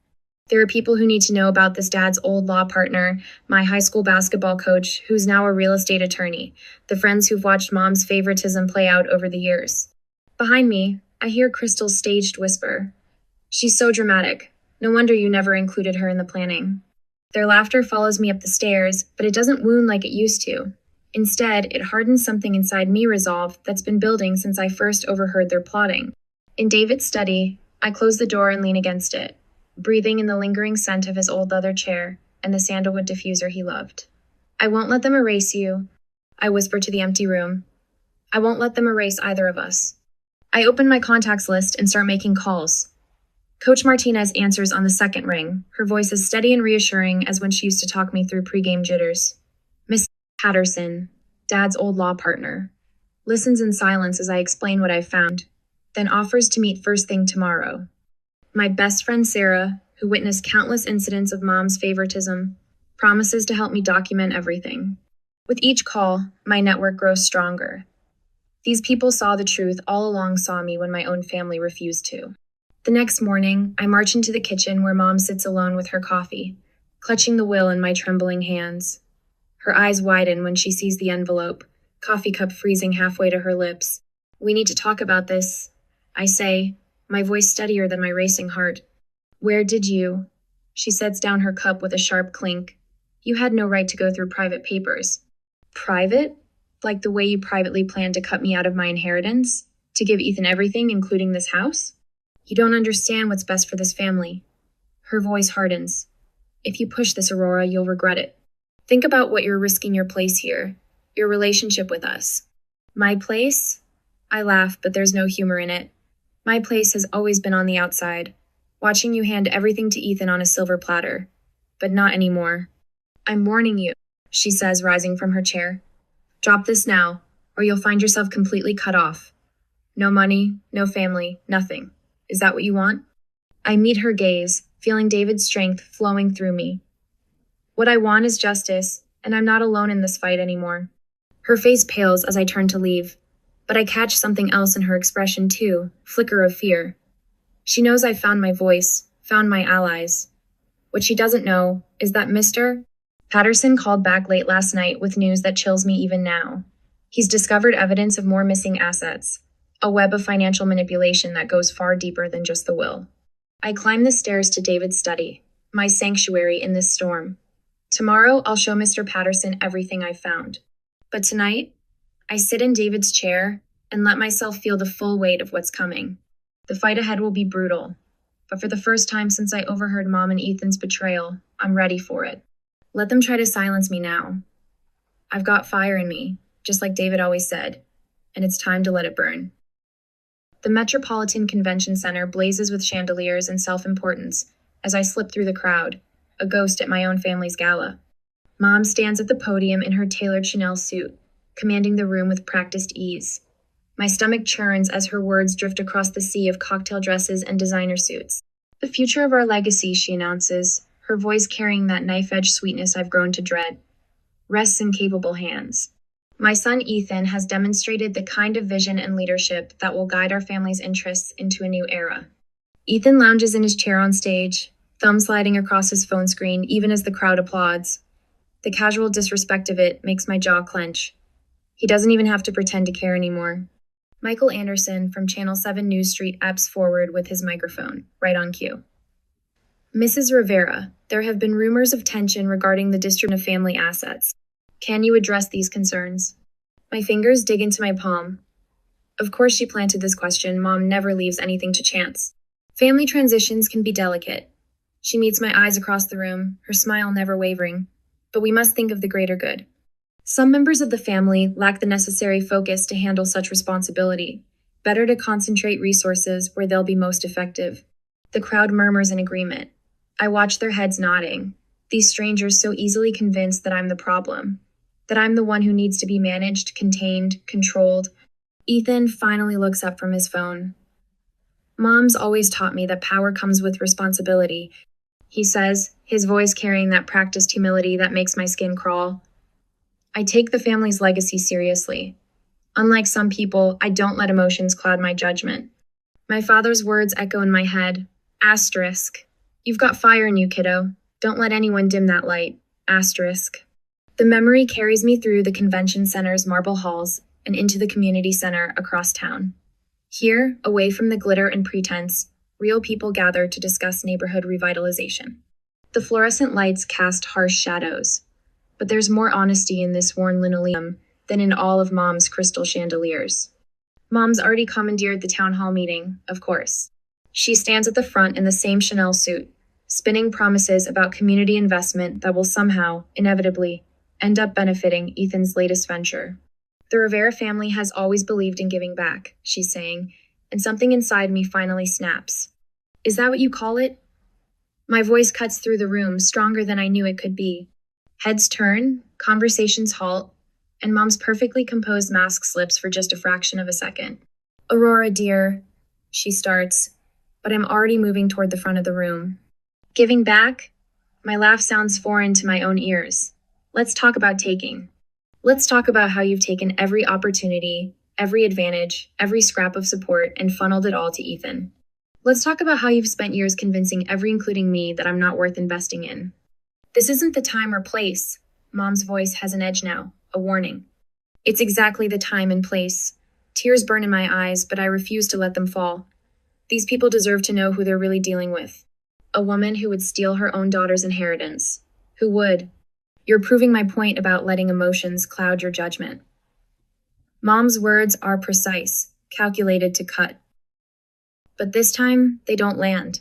There are people who need to know about this dad's old law partner, my high school basketball coach, who's now a real estate attorney, the friends who've watched mom's favoritism play out over the years. Behind me, I hear Crystal's staged whisper. She's so dramatic. No wonder you never included her in the planning. Their laughter follows me up the stairs, but it doesn't wound like it used to. Instead, it hardens something inside me resolve that's been building since I first overheard their plotting. In David's study, I close the door and lean against it, breathing in the lingering scent of his old leather chair and the sandalwood diffuser he loved. I won't let them erase you, I whisper to the empty room. I won't let them erase either of us. I open my contacts list and start making calls. Coach Martinez answers on the second ring, her voice as steady and reassuring as when she used to talk me through pregame jitters. Miss Patterson, Dad's old law partner, listens in silence as I explain what I've found, then offers to meet first thing tomorrow. My best friend Sarah, who witnessed countless incidents of Mom's favoritism, promises to help me document everything. With each call, my network grows stronger. These people saw the truth all along saw me when my own family refused to. The next morning, I march into the kitchen where Mom sits alone with her coffee, clutching the will in my trembling hands. Her eyes widen when she sees the envelope, coffee cup freezing halfway to her lips. We need to talk about this, I say, my voice steadier than my racing heart. Where did you? She sets down her cup with a sharp clink. You had no right to go through private papers. Private? Like the way you privately planned to cut me out of my inheritance? To give Ethan everything, including this house? You don't understand what's best for this family. Her voice hardens. If you push this, Aurora, you'll regret it. Think about what you're risking your place here, your relationship with us. My place? I laugh, but there's no humor in it. My place has always been on the outside, watching you hand everything to Ethan on a silver platter. But not anymore. I'm warning you, she says, rising from her chair. Drop this now, or you'll find yourself completely cut off. No money, no family, nothing. Is that what you want? I meet her gaze, feeling David's strength flowing through me. What I want is justice, and I'm not alone in this fight anymore. Her face pales as I turn to leave, but I catch something else in her expression too, flicker of fear. She knows I've found my voice, found my allies. What she doesn't know is that Mr. Patterson called back late last night with news that chills me even now. He's discovered evidence of more missing assets, a web of financial manipulation that goes far deeper than just the will. I climb the stairs to David's study, my sanctuary in this storm. Tomorrow, I'll show Mr. Patterson everything I've found. But tonight, I sit in David's chair and let myself feel the full weight of what's coming. The fight ahead will be brutal, but for the first time since I overheard Mom and Ethan's betrayal, I'm ready for it. Let them try to silence me now. I've got fire in me, just like David always said, and it's time to let it burn. The Metropolitan Convention Center blazes with chandeliers and self-importance as I slip through the crowd, a ghost at my own family's gala. Mom stands at the podium in her tailored Chanel suit, commanding the room with practiced ease. My stomach churns as her words drift across the sea of cocktail dresses and designer suits. The future of our legacy, she announces, her voice carrying that knife-edge sweetness I've grown to dread, rests in capable hands. My son Ethan has demonstrated the kind of vision and leadership that will guide our family's interests into a new era. Ethan lounges in his chair on stage, thumb sliding across his phone screen even as the crowd applauds. The casual disrespect of it makes my jaw clench. He doesn't even have to pretend to care anymore. Michael Anderson from Channel 7 News Street apps forward with his microphone, right on cue. Mrs. Rivera, there have been rumors of tension regarding the distribution of family assets. Can you address these concerns? My fingers dig into my palm. Of course she planted this question. Mom never leaves anything to chance. Family transitions can be delicate. She meets my eyes across the room, her smile never wavering. But we must think of the greater good. Some members of the family lack the necessary focus to handle such responsibility. Better to concentrate resources where they'll be most effective. The crowd murmurs in agreement. I watch their heads nodding. These strangers so easily convinced that I'm the problem. That I'm the one who needs to be managed, contained, controlled. Ethan finally looks up from his phone. Mom's always taught me that power comes with responsibility, he says, his voice carrying that practiced humility that makes my skin crawl. I take the family's legacy seriously. Unlike some people, I don't let emotions cloud my judgment. My father's words echo in my head. Asterisk. You've got fire in you, kiddo. Don't let anyone dim that light. Asterisk. The memory carries me through the convention center's marble halls and into the community center across town. Here, away from the glitter and pretense, real people gather to discuss neighborhood revitalization. The fluorescent lights cast harsh shadows, but there's more honesty in this worn linoleum than in all of Mom's crystal chandeliers. Mom's already commandeered the town hall meeting, of course. She stands at the front in the same Chanel suit, spinning promises about community investment that will somehow, inevitably, end up benefiting Ethan's latest venture. The Rivera family has always believed in giving back, she's saying, and something inside me finally snaps. Is that what you call it? My voice cuts through the room, stronger than I knew it could be. Heads turn, conversations halt, and Mom's perfectly composed mask slips for just a fraction of a second. Aurora, dear, she starts, but I'm already moving toward the front of the room. Giving back? My laugh sounds foreign to my own ears. Let's talk about taking. Let's talk about how you've taken every opportunity, every advantage, every scrap of support, and funneled it all to Ethan. Let's talk about how you've spent years convincing every, including me, that I'm not worth investing in. This isn't the time or place. Mom's voice has an edge now, a warning. It's exactly the time and place. Tears burn in my eyes, but I refuse to let them fall. These people deserve to know who they're really dealing with. A woman who would steal her own daughter's inheritance. Who would? You're proving my point about letting emotions cloud your judgment. Mom's words are precise, calculated to cut. But this time, they don't land.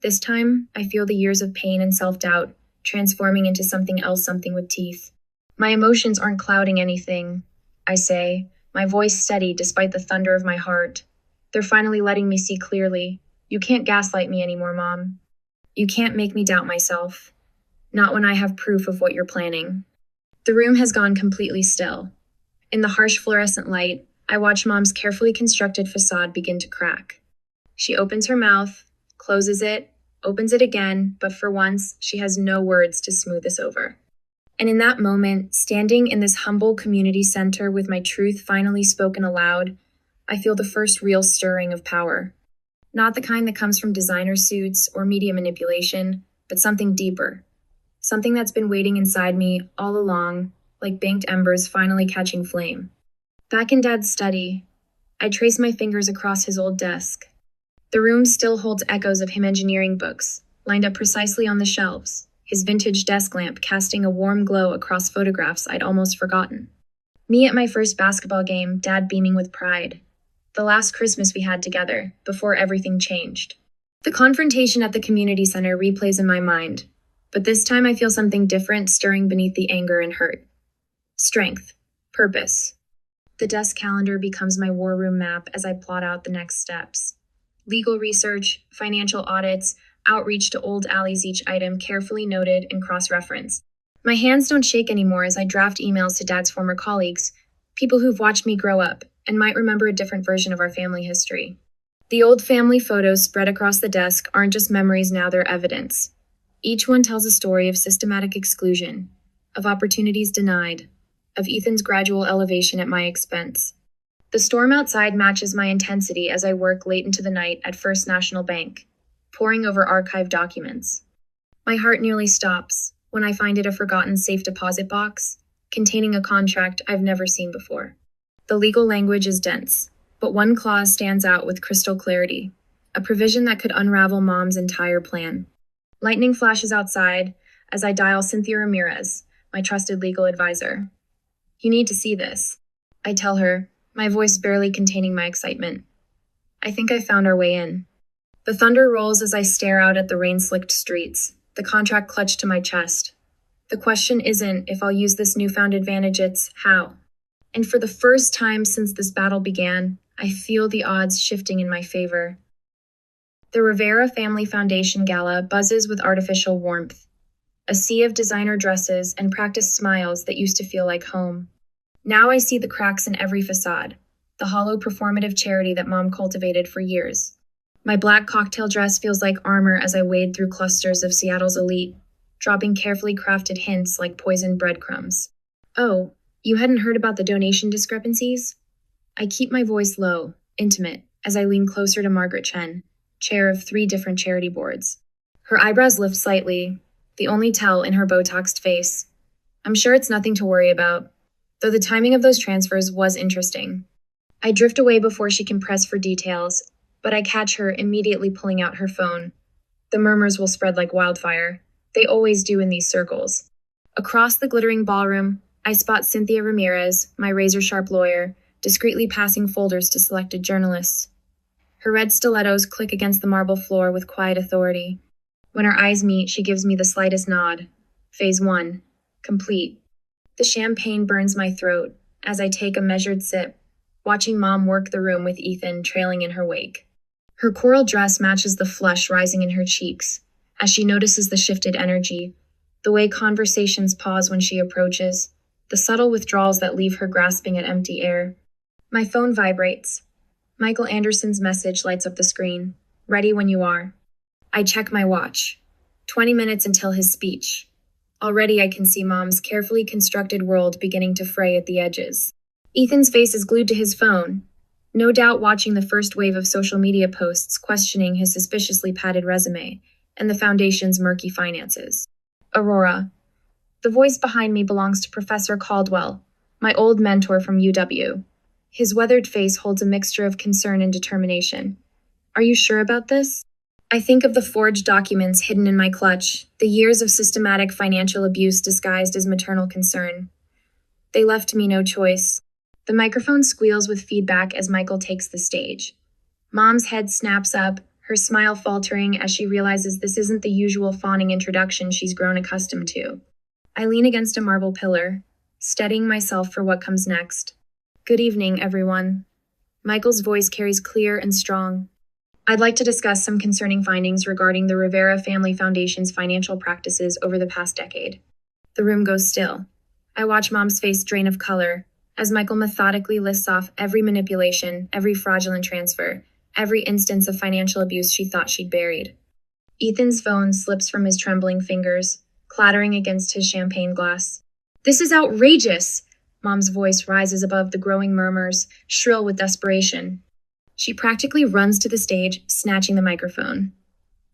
This time, I feel the years of pain and self-doubt transforming into something else, something with teeth. My emotions aren't clouding anything, I say, my voice steady despite the thunder of my heart. They're finally letting me see clearly. You can't gaslight me anymore, Mom. You can't make me doubt myself. Not when I have proof of what you're planning. The room has gone completely still. In the harsh fluorescent light, I watch Mom's carefully constructed facade begin to crack. She opens her mouth, closes it, opens it again, but for once, she has no words to smooth this over. And in that moment, standing in this humble community center with my truth finally spoken aloud, I feel the first real stirring of power. Not the kind that comes from designer suits or media manipulation, but something deeper. Something that's been waiting inside me all along, like banked embers finally catching flame. Back in Dad's study, I trace my fingers across his old desk. The room still holds echoes of him engineering books, lined up precisely on the shelves, his vintage desk lamp casting a warm glow across photographs I'd almost forgotten. Me at my first basketball game, Dad beaming with pride. The last Christmas we had together, before everything changed. The confrontation at the community center replays in my mind, but this time I feel something different stirring beneath the anger and hurt. Strength. Purpose. The desk calendar becomes my war room map as I plot out the next steps. Legal research, financial audits, outreach to old alleys, each item carefully noted and cross-referenced. My hands don't shake anymore as I draft emails to Dad's former colleagues, people who've watched me grow up and might remember a different version of our family history. The old family photos spread across the desk aren't just memories now, they're evidence. Each one tells a story of systematic exclusion, of opportunities denied, of Ethan's gradual elevation at my expense. The storm outside matches my intensity as I work late into the night at First National Bank, poring over archived documents. My heart nearly stops when I find it a forgotten safe deposit box containing a contract I've never seen before. The legal language is dense, but one clause stands out with crystal clarity, a provision that could unravel Mom's entire plan. Lightning flashes outside as I dial Cynthia Ramirez, my trusted legal advisor. You need to see this, I tell her, my voice barely containing my excitement. I think I found our way in. The thunder rolls as I stare out at the rain-slicked streets, the contract clutched to my chest. The question isn't if I'll use this newfound advantage, it's how. And for the first time since this battle began, I feel the odds shifting in my favor. The Rivera Family Foundation Gala buzzes with artificial warmth, a sea of designer dresses and practiced smiles that used to feel like home. Now I see the cracks in every facade, the hollow performative charity that Mom cultivated for years. My black cocktail dress feels like armor as I wade through clusters of Seattle's elite, dropping carefully crafted hints like poisoned breadcrumbs. Oh, you hadn't heard about the donation discrepancies? I keep my voice low, intimate, as I lean closer to Margaret Chen, chair of 3 different charity boards. Her eyebrows lift slightly, the only tell in her Botoxed face. I'm sure it's nothing to worry about, though the timing of those transfers was interesting. I drift away before she can press for details, but I catch her immediately pulling out her phone. The murmurs will spread like wildfire. They always do in these circles. Across the glittering ballroom, I spot Cynthia Ramirez, my razor-sharp lawyer, discreetly passing folders to selected journalists. Her red stilettos click against the marble floor with quiet authority. When our eyes meet, she gives me the slightest nod. Phase 1. Complete. The champagne burns my throat as I take a measured sip, watching Mom work the room with Ethan trailing in her wake. Her coral dress matches the flush rising in her cheeks as she notices the shifted energy, the way conversations pause when she approaches, the subtle withdrawals that leave her grasping at empty air. My phone vibrates. Michael Anderson's message lights up the screen. Ready when you are. I check my watch. 20 minutes until his speech. Already I can see Mom's carefully constructed world beginning to fray at the edges. Ethan's face is glued to his phone, no doubt watching the first wave of social media posts questioning his suspiciously padded resume and the foundation's murky finances. Aurora. The voice behind me belongs to Professor Caldwell, my old mentor from UW. His weathered face holds a mixture of concern and determination. Are you sure about this? I think of the forged documents hidden in my clutch, the years of systematic financial abuse disguised as maternal concern. They left me no choice. The microphone squeals with feedback as Michael takes the stage. Mom's head snaps up, her smile faltering as she realizes this isn't the usual fawning introduction she's grown accustomed to. I lean against a marble pillar, steadying myself for what comes next. Good evening, everyone. Michael's voice carries clear and strong. I'd like to discuss some concerning findings regarding the Rivera Family Foundation's financial practices over the past decade. The room goes still. I watch Mom's face drain of color as Michael methodically lists off every manipulation, every fraudulent transfer, every instance of financial abuse she thought she'd buried. Ethan's phone slips from his trembling fingers, clattering against his champagne glass. This is outrageous! Mom's voice rises above the growing murmurs, shrill with desperation. She practically runs to the stage, snatching the microphone.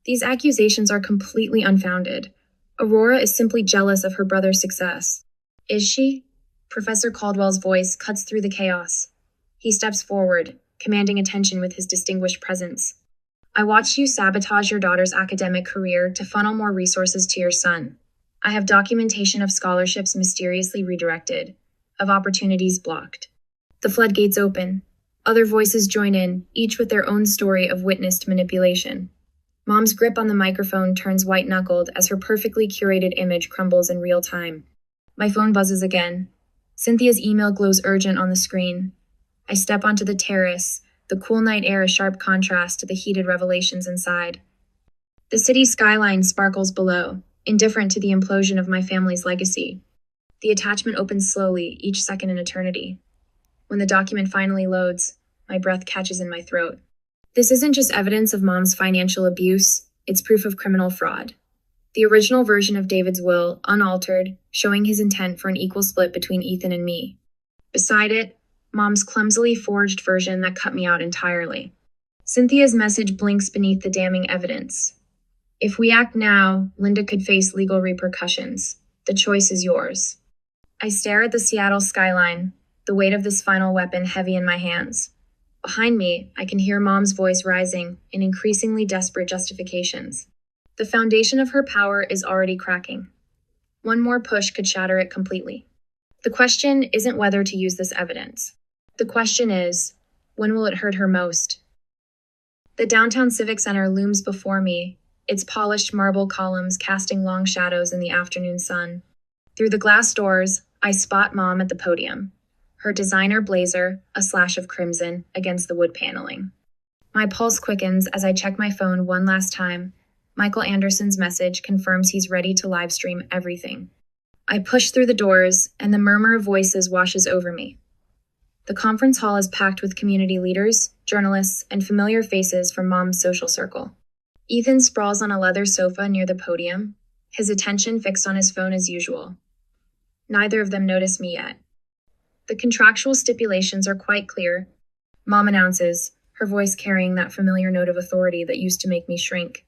These accusations are completely unfounded. Aurora is simply jealous of her brother's success. Is she? Professor Caldwell's voice cuts through the chaos. He steps forward, commanding attention with his distinguished presence. I watched you sabotage your daughter's academic career to funnel more resources to your son. I have documentation of scholarships mysteriously redirected, of opportunities blocked. The floodgates open. Other voices join in, each with their own story of witnessed manipulation. Mom's grip on the microphone turns white-knuckled as her perfectly curated image crumbles in real time. My phone buzzes again. Cynthia's email glows urgent on the screen. I step onto the terrace, the cool night air a sharp contrast to the heated revelations inside. The city skyline sparkles below, indifferent to the implosion of my family's legacy. The attachment opens slowly, each second an eternity. When the document finally loads, my breath catches in my throat. This isn't just evidence of Mom's financial abuse, it's proof of criminal fraud. The original version of David's will, unaltered, showing his intent for an equal split between Ethan and me. Beside it, Mom's clumsily forged version that cut me out entirely. Cynthia's message blinks beneath the damning evidence. If we act now, Linda could face legal repercussions. The choice is yours. I stare at the Seattle skyline, the weight of this final weapon heavy in my hands. Behind me, I can hear Mom's voice rising in increasingly desperate justifications. The foundation of her power is already cracking. One more push could shatter it completely. The question isn't whether to use this evidence. The question is, when will it hurt her most? The downtown Civic Center looms before me, its polished marble columns casting long shadows in the afternoon sun. Through the glass doors, I spot Mom at the podium, her designer blazer, a slash of crimson, against the wood paneling. My pulse quickens as I check my phone one last time. Michael Anderson's message confirms he's ready to live stream everything. I push through the doors, and the murmur of voices washes over me. The conference hall is packed with community leaders, journalists, and familiar faces from Mom's social circle. Ethan sprawls on a leather sofa near the podium, his attention fixed on his phone as usual. Neither of them notice me yet. The contractual stipulations are quite clear. Mom announces, her voice carrying that familiar note of authority that used to make me shrink.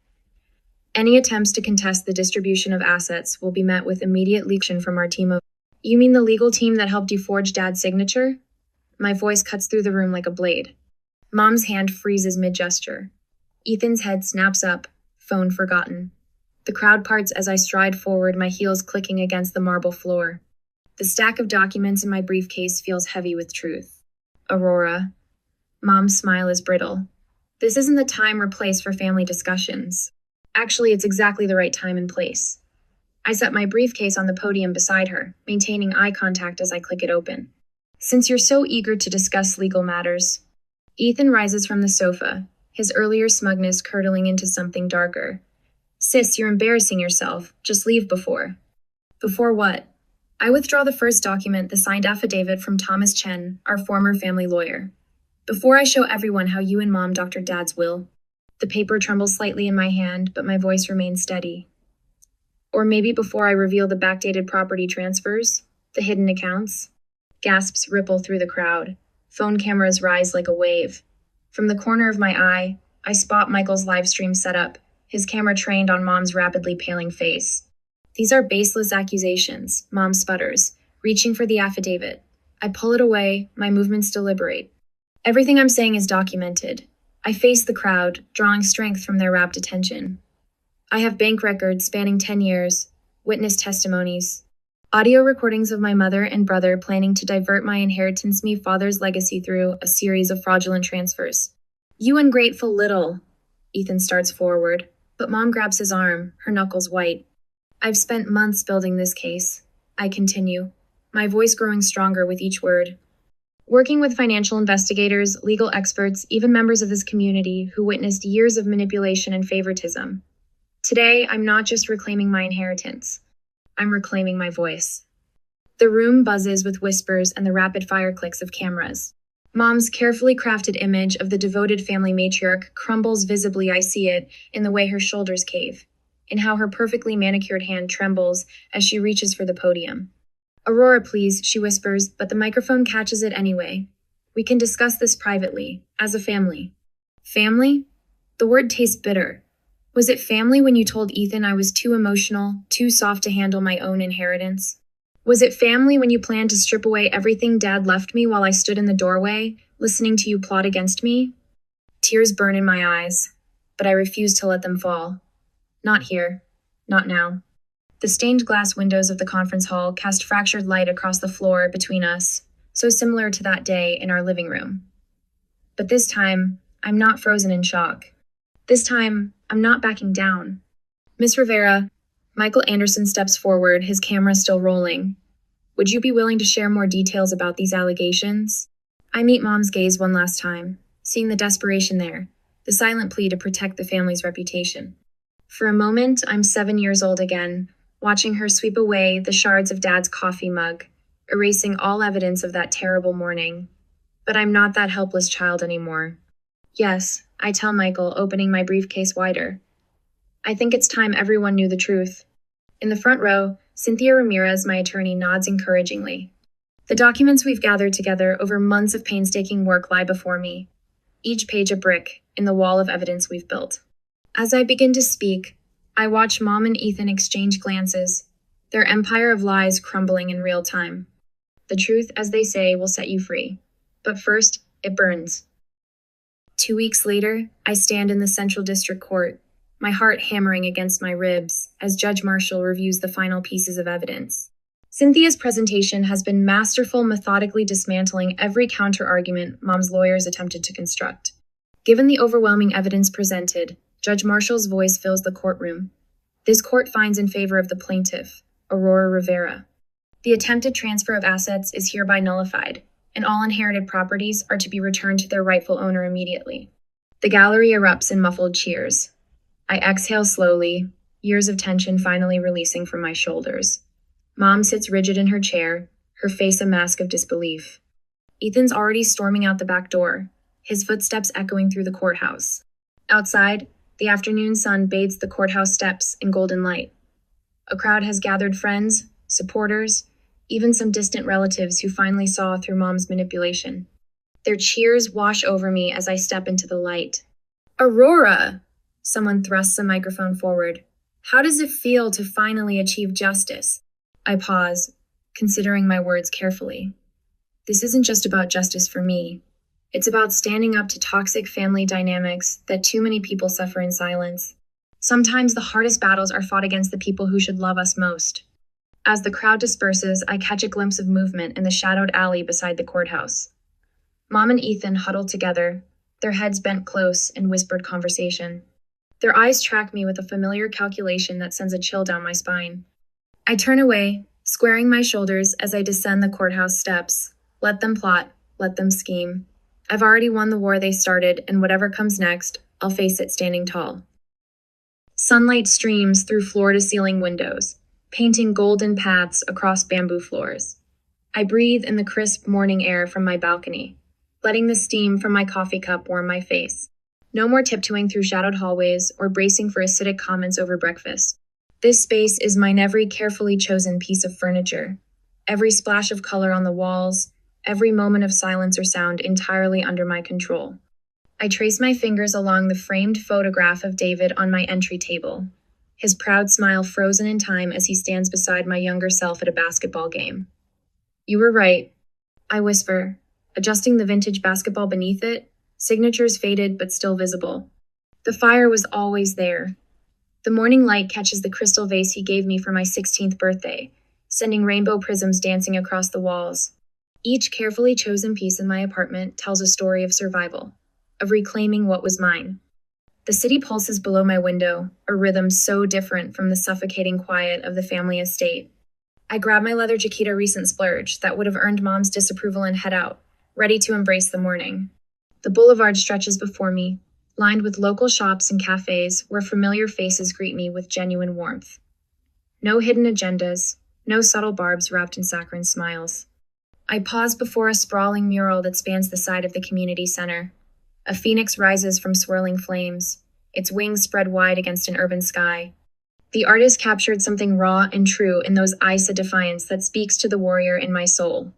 Any attempts to contest the distribution of assets will be met with immediate legal action from our team of— You mean the legal team that helped you forge Dad's signature? My voice cuts through the room like a blade. Mom's hand freezes mid-gesture. Ethan's head snaps up, phone forgotten. The crowd parts as I stride forward, my heels clicking against the marble floor. The stack of documents in my briefcase feels heavy with truth. Aurora. Mom's smile is brittle. This isn't the time or place for family discussions. Actually, it's exactly the right time and place. I set my briefcase on the podium beside her, maintaining eye contact as I click it open. Since you're so eager to discuss legal matters. Ethan rises from the sofa, his earlier smugness curdling into something darker. Sis, you're embarrassing yourself. Just leave before. Before what? I withdraw the first document, the signed affidavit from Thomas Chen, our former family lawyer. Before I show everyone how you and Mom doctored Dad's will. The paper trembles slightly in my hand, but my voice remains steady. Or maybe before I reveal the backdated property transfers, the hidden accounts. Gasps ripple through the crowd. Phone cameras rise like a wave. From the corner of my eye, I spot Michael's live stream setup, his camera trained on Mom's rapidly paling face. These are baseless accusations, Mom sputters, reaching for the affidavit. I pull it away, my movements deliberate. Everything I'm saying is documented. I face the crowd, drawing strength from their rapt attention. I have bank records spanning 10 years, witness testimonies, audio recordings of my mother and brother planning to divert my inheritance, me father's legacy through a series of fraudulent transfers. You ungrateful little, Ethan starts forward, but Mom grabs his arm, her knuckles white. I've spent months building this case, I continue, my voice growing stronger with each word. Working with financial investigators, legal experts, even members of this community who witnessed years of manipulation and favoritism. Today, I'm not just reclaiming my inheritance. I'm reclaiming my voice. The room buzzes with whispers and the rapid-fire clicks of cameras. Mom's carefully crafted image of the devoted family matriarch crumbles visibly. I see it in the way her shoulders cave, in how her perfectly manicured hand trembles as she reaches for the podium. Aurora, please, she whispers, but the microphone catches it anyway. We can discuss this privately, as a family. Family? The word tastes bitter. Was it family when you told Ethan I was too emotional, too soft to handle my own inheritance? Was it family when you planned to strip away everything Dad left me while I stood in the doorway, listening to you plot against me? Tears burn in my eyes, but I refuse to let them fall. Not here. Not now. The stained glass windows of the conference hall cast fractured light across the floor between us, so similar to that day in our living room. But this time, I'm not frozen in shock. This time, I'm not backing down. Miss Rivera, Michael Anderson steps forward, his camera still rolling. Would you be willing to share more details about these allegations? I meet Mom's gaze one last time, seeing the desperation there, the silent plea to protect the family's reputation. For a moment, I'm 7 years old again, watching her sweep away the shards of Dad's coffee mug, erasing all evidence of that terrible morning. But I'm not that helpless child anymore. Yes, I tell Michael, opening my briefcase wider. I think it's time everyone knew the truth. In the front row, Cynthia Ramirez, my attorney, nods encouragingly. The documents we've gathered together over months of painstaking work lie before me, each page a brick in the wall of evidence we've built. As I begin to speak, I watch Mom and Ethan exchange glances, their empire of lies crumbling in real time. The truth, as they say, will set you free. But first, it burns. 2 weeks later, I stand in the Central District Court, my heart hammering against my ribs as Judge Marshall reviews the final pieces of evidence. Cynthia's presentation has been masterful, methodically dismantling every counter-argument Mom's lawyers attempted to construct. Given the overwhelming evidence presented, Judge Marshall's voice fills the courtroom. This court finds in favor of the plaintiff, Aurora Rivera. The attempted transfer of assets is hereby nullified, and all inherited properties are to be returned to their rightful owner immediately. The gallery erupts in muffled cheers. I exhale slowly, years of tension finally releasing from my shoulders. Mom sits rigid in her chair, her face a mask of disbelief. Ethan's already storming out the back door, his footsteps echoing through the courthouse. Outside, the afternoon sun bathes the courthouse steps in golden light. A crowd has gathered, friends, supporters, even some distant relatives who finally saw through Mom's manipulation. Their cheers wash over me as I step into the light. Aurora! Someone thrusts a microphone forward. How does it feel to finally achieve justice? I pause, considering my words carefully. This isn't just about justice for me. It's about standing up to toxic family dynamics that too many people suffer in silence. Sometimes the hardest battles are fought against the people who should love us most. As the crowd disperses, I catch a glimpse of movement in the shadowed alley beside the courthouse. Mom and Ethan huddle together, their heads bent close in whispered conversation. Their eyes track me with a familiar calculation that sends a chill down my spine. I turn away, squaring my shoulders as I descend the courthouse steps. Let them plot, let them scheme. I've already won the war they started, and whatever comes next, I'll face it standing tall. Sunlight streams through floor-to-ceiling windows, painting golden paths across bamboo floors. I breathe in the crisp morning air from my balcony, letting the steam from my coffee cup warm my face. No more tiptoeing through shadowed hallways or bracing for acidic comments over breakfast. This space is mine, every carefully chosen piece of furniture, every splash of color on the walls, every moment of silence or sound entirely under my control. I trace my fingers along the framed photograph of David on my entry table, his proud smile frozen in time as he stands beside my younger self at a basketball game. You were right, I whisper, adjusting the vintage basketball beneath it, signatures faded but still visible. The fire was always there. The morning light catches the crystal vase he gave me for my 16th birthday, sending rainbow prisms dancing across the walls. Each carefully chosen piece in my apartment tells a story of survival, of reclaiming what was mine. The city pulses below my window, a rhythm so different from the suffocating quiet of the family estate. I grab my leather Chiquita recent splurge that would have earned Mom's disapproval and head out, ready to embrace the morning. The boulevard stretches before me, lined with local shops and cafes where familiar faces greet me with genuine warmth. No hidden agendas, no subtle barbs wrapped in saccharine smiles. I pause before a sprawling mural that spans the side of the community center. A phoenix rises from swirling flames, its wings spread wide against an urban sky. The artist captured something raw and true in those eyes of defiance that speaks to the warrior in my soul.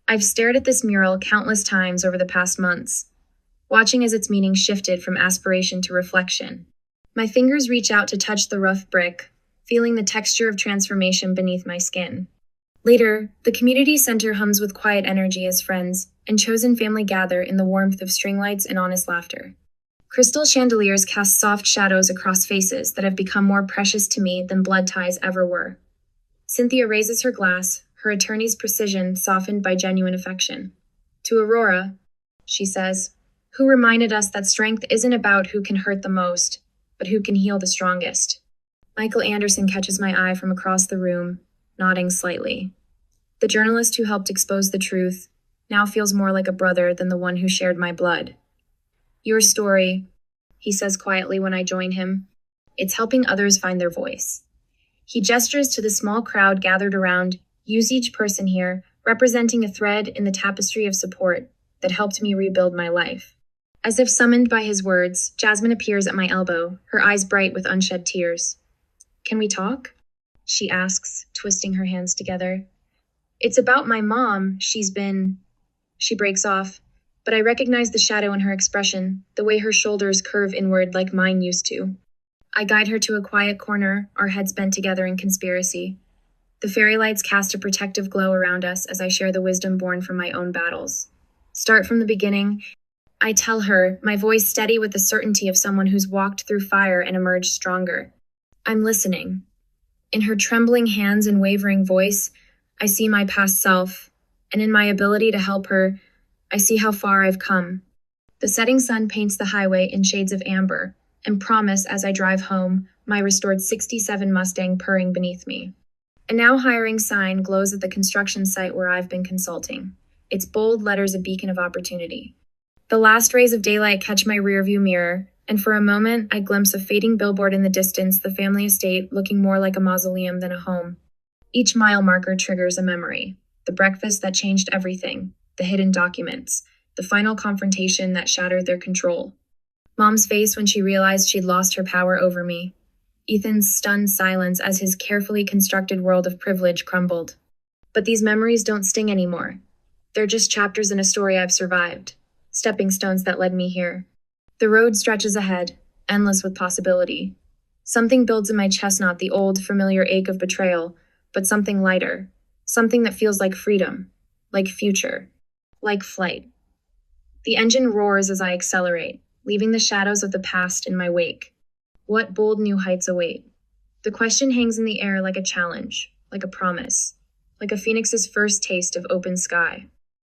I've stared at this mural countless times over the past months, watching as its meaning shifted from aspiration to reflection. My fingers reach out to touch the rough brick, feeling the texture of transformation beneath my skin. Later, the community center hums with quiet energy as friends and chosen family gather in the warmth of string lights and honest laughter. Crystal chandeliers cast soft shadows across faces that have become more precious to me than blood ties ever were. Cynthia raises her glass, her attorney's precision softened by genuine affection. To Aurora, she says, who reminded us that strength isn't about who can hurt the most, but who can heal the strongest. Michael Anderson catches my eye from across the room, nodding slightly. The journalist who helped expose the truth now feels more like a brother than the one who shared my blood. Your story, he says quietly when I join him, it's helping others find their voice. He gestures to the small crowd gathered around, use each person here, representing a thread in the tapestry of support that helped me rebuild my life. As if summoned by his words, Jasmine appears at my elbow, her eyes bright with unshed tears. Can we talk? She asks, twisting her hands together. It's about my mom. She breaks off, but I recognize the shadow in her expression, the way her shoulders curve inward like mine used to. I guide her to a quiet corner, our heads bent together in conspiracy. The fairy lights cast a protective glow around us as I share the wisdom born from my own battles. Start from the beginning, I tell her, my voice steady with the certainty of someone who's walked through fire and emerged stronger. I'm listening. In her trembling hands and wavering voice, I see my past self, and in my ability to help her, I see how far I've come. The setting sun paints the highway in shades of amber, and promise as I drive home, my restored '67 Mustang purring beneath me. A now hiring sign glows at the construction site where I've been consulting, its bold letters a beacon of opportunity. The last rays of daylight catch my rearview mirror, and for a moment I glimpse a fading billboard in the distance, the family estate looking more like a mausoleum than a home. Each mile marker triggers a memory, the breakfast that changed everything, the hidden documents, the final confrontation that shattered their control. Mom's face when she realized she'd lost her power over me. Ethan's stunned silence as his carefully constructed world of privilege crumbled. But these memories don't sting anymore. They're just chapters in a story I've survived, stepping stones that led me here. The road stretches ahead, endless with possibility. Something builds in my chest, not the old, familiar ache of betrayal, but something lighter, something that feels like freedom, like future, like flight. The engine roars as I accelerate, leaving the shadows of the past in my wake. What bold new heights await? The question hangs in the air like a challenge, like a promise, like a phoenix's first taste of open sky.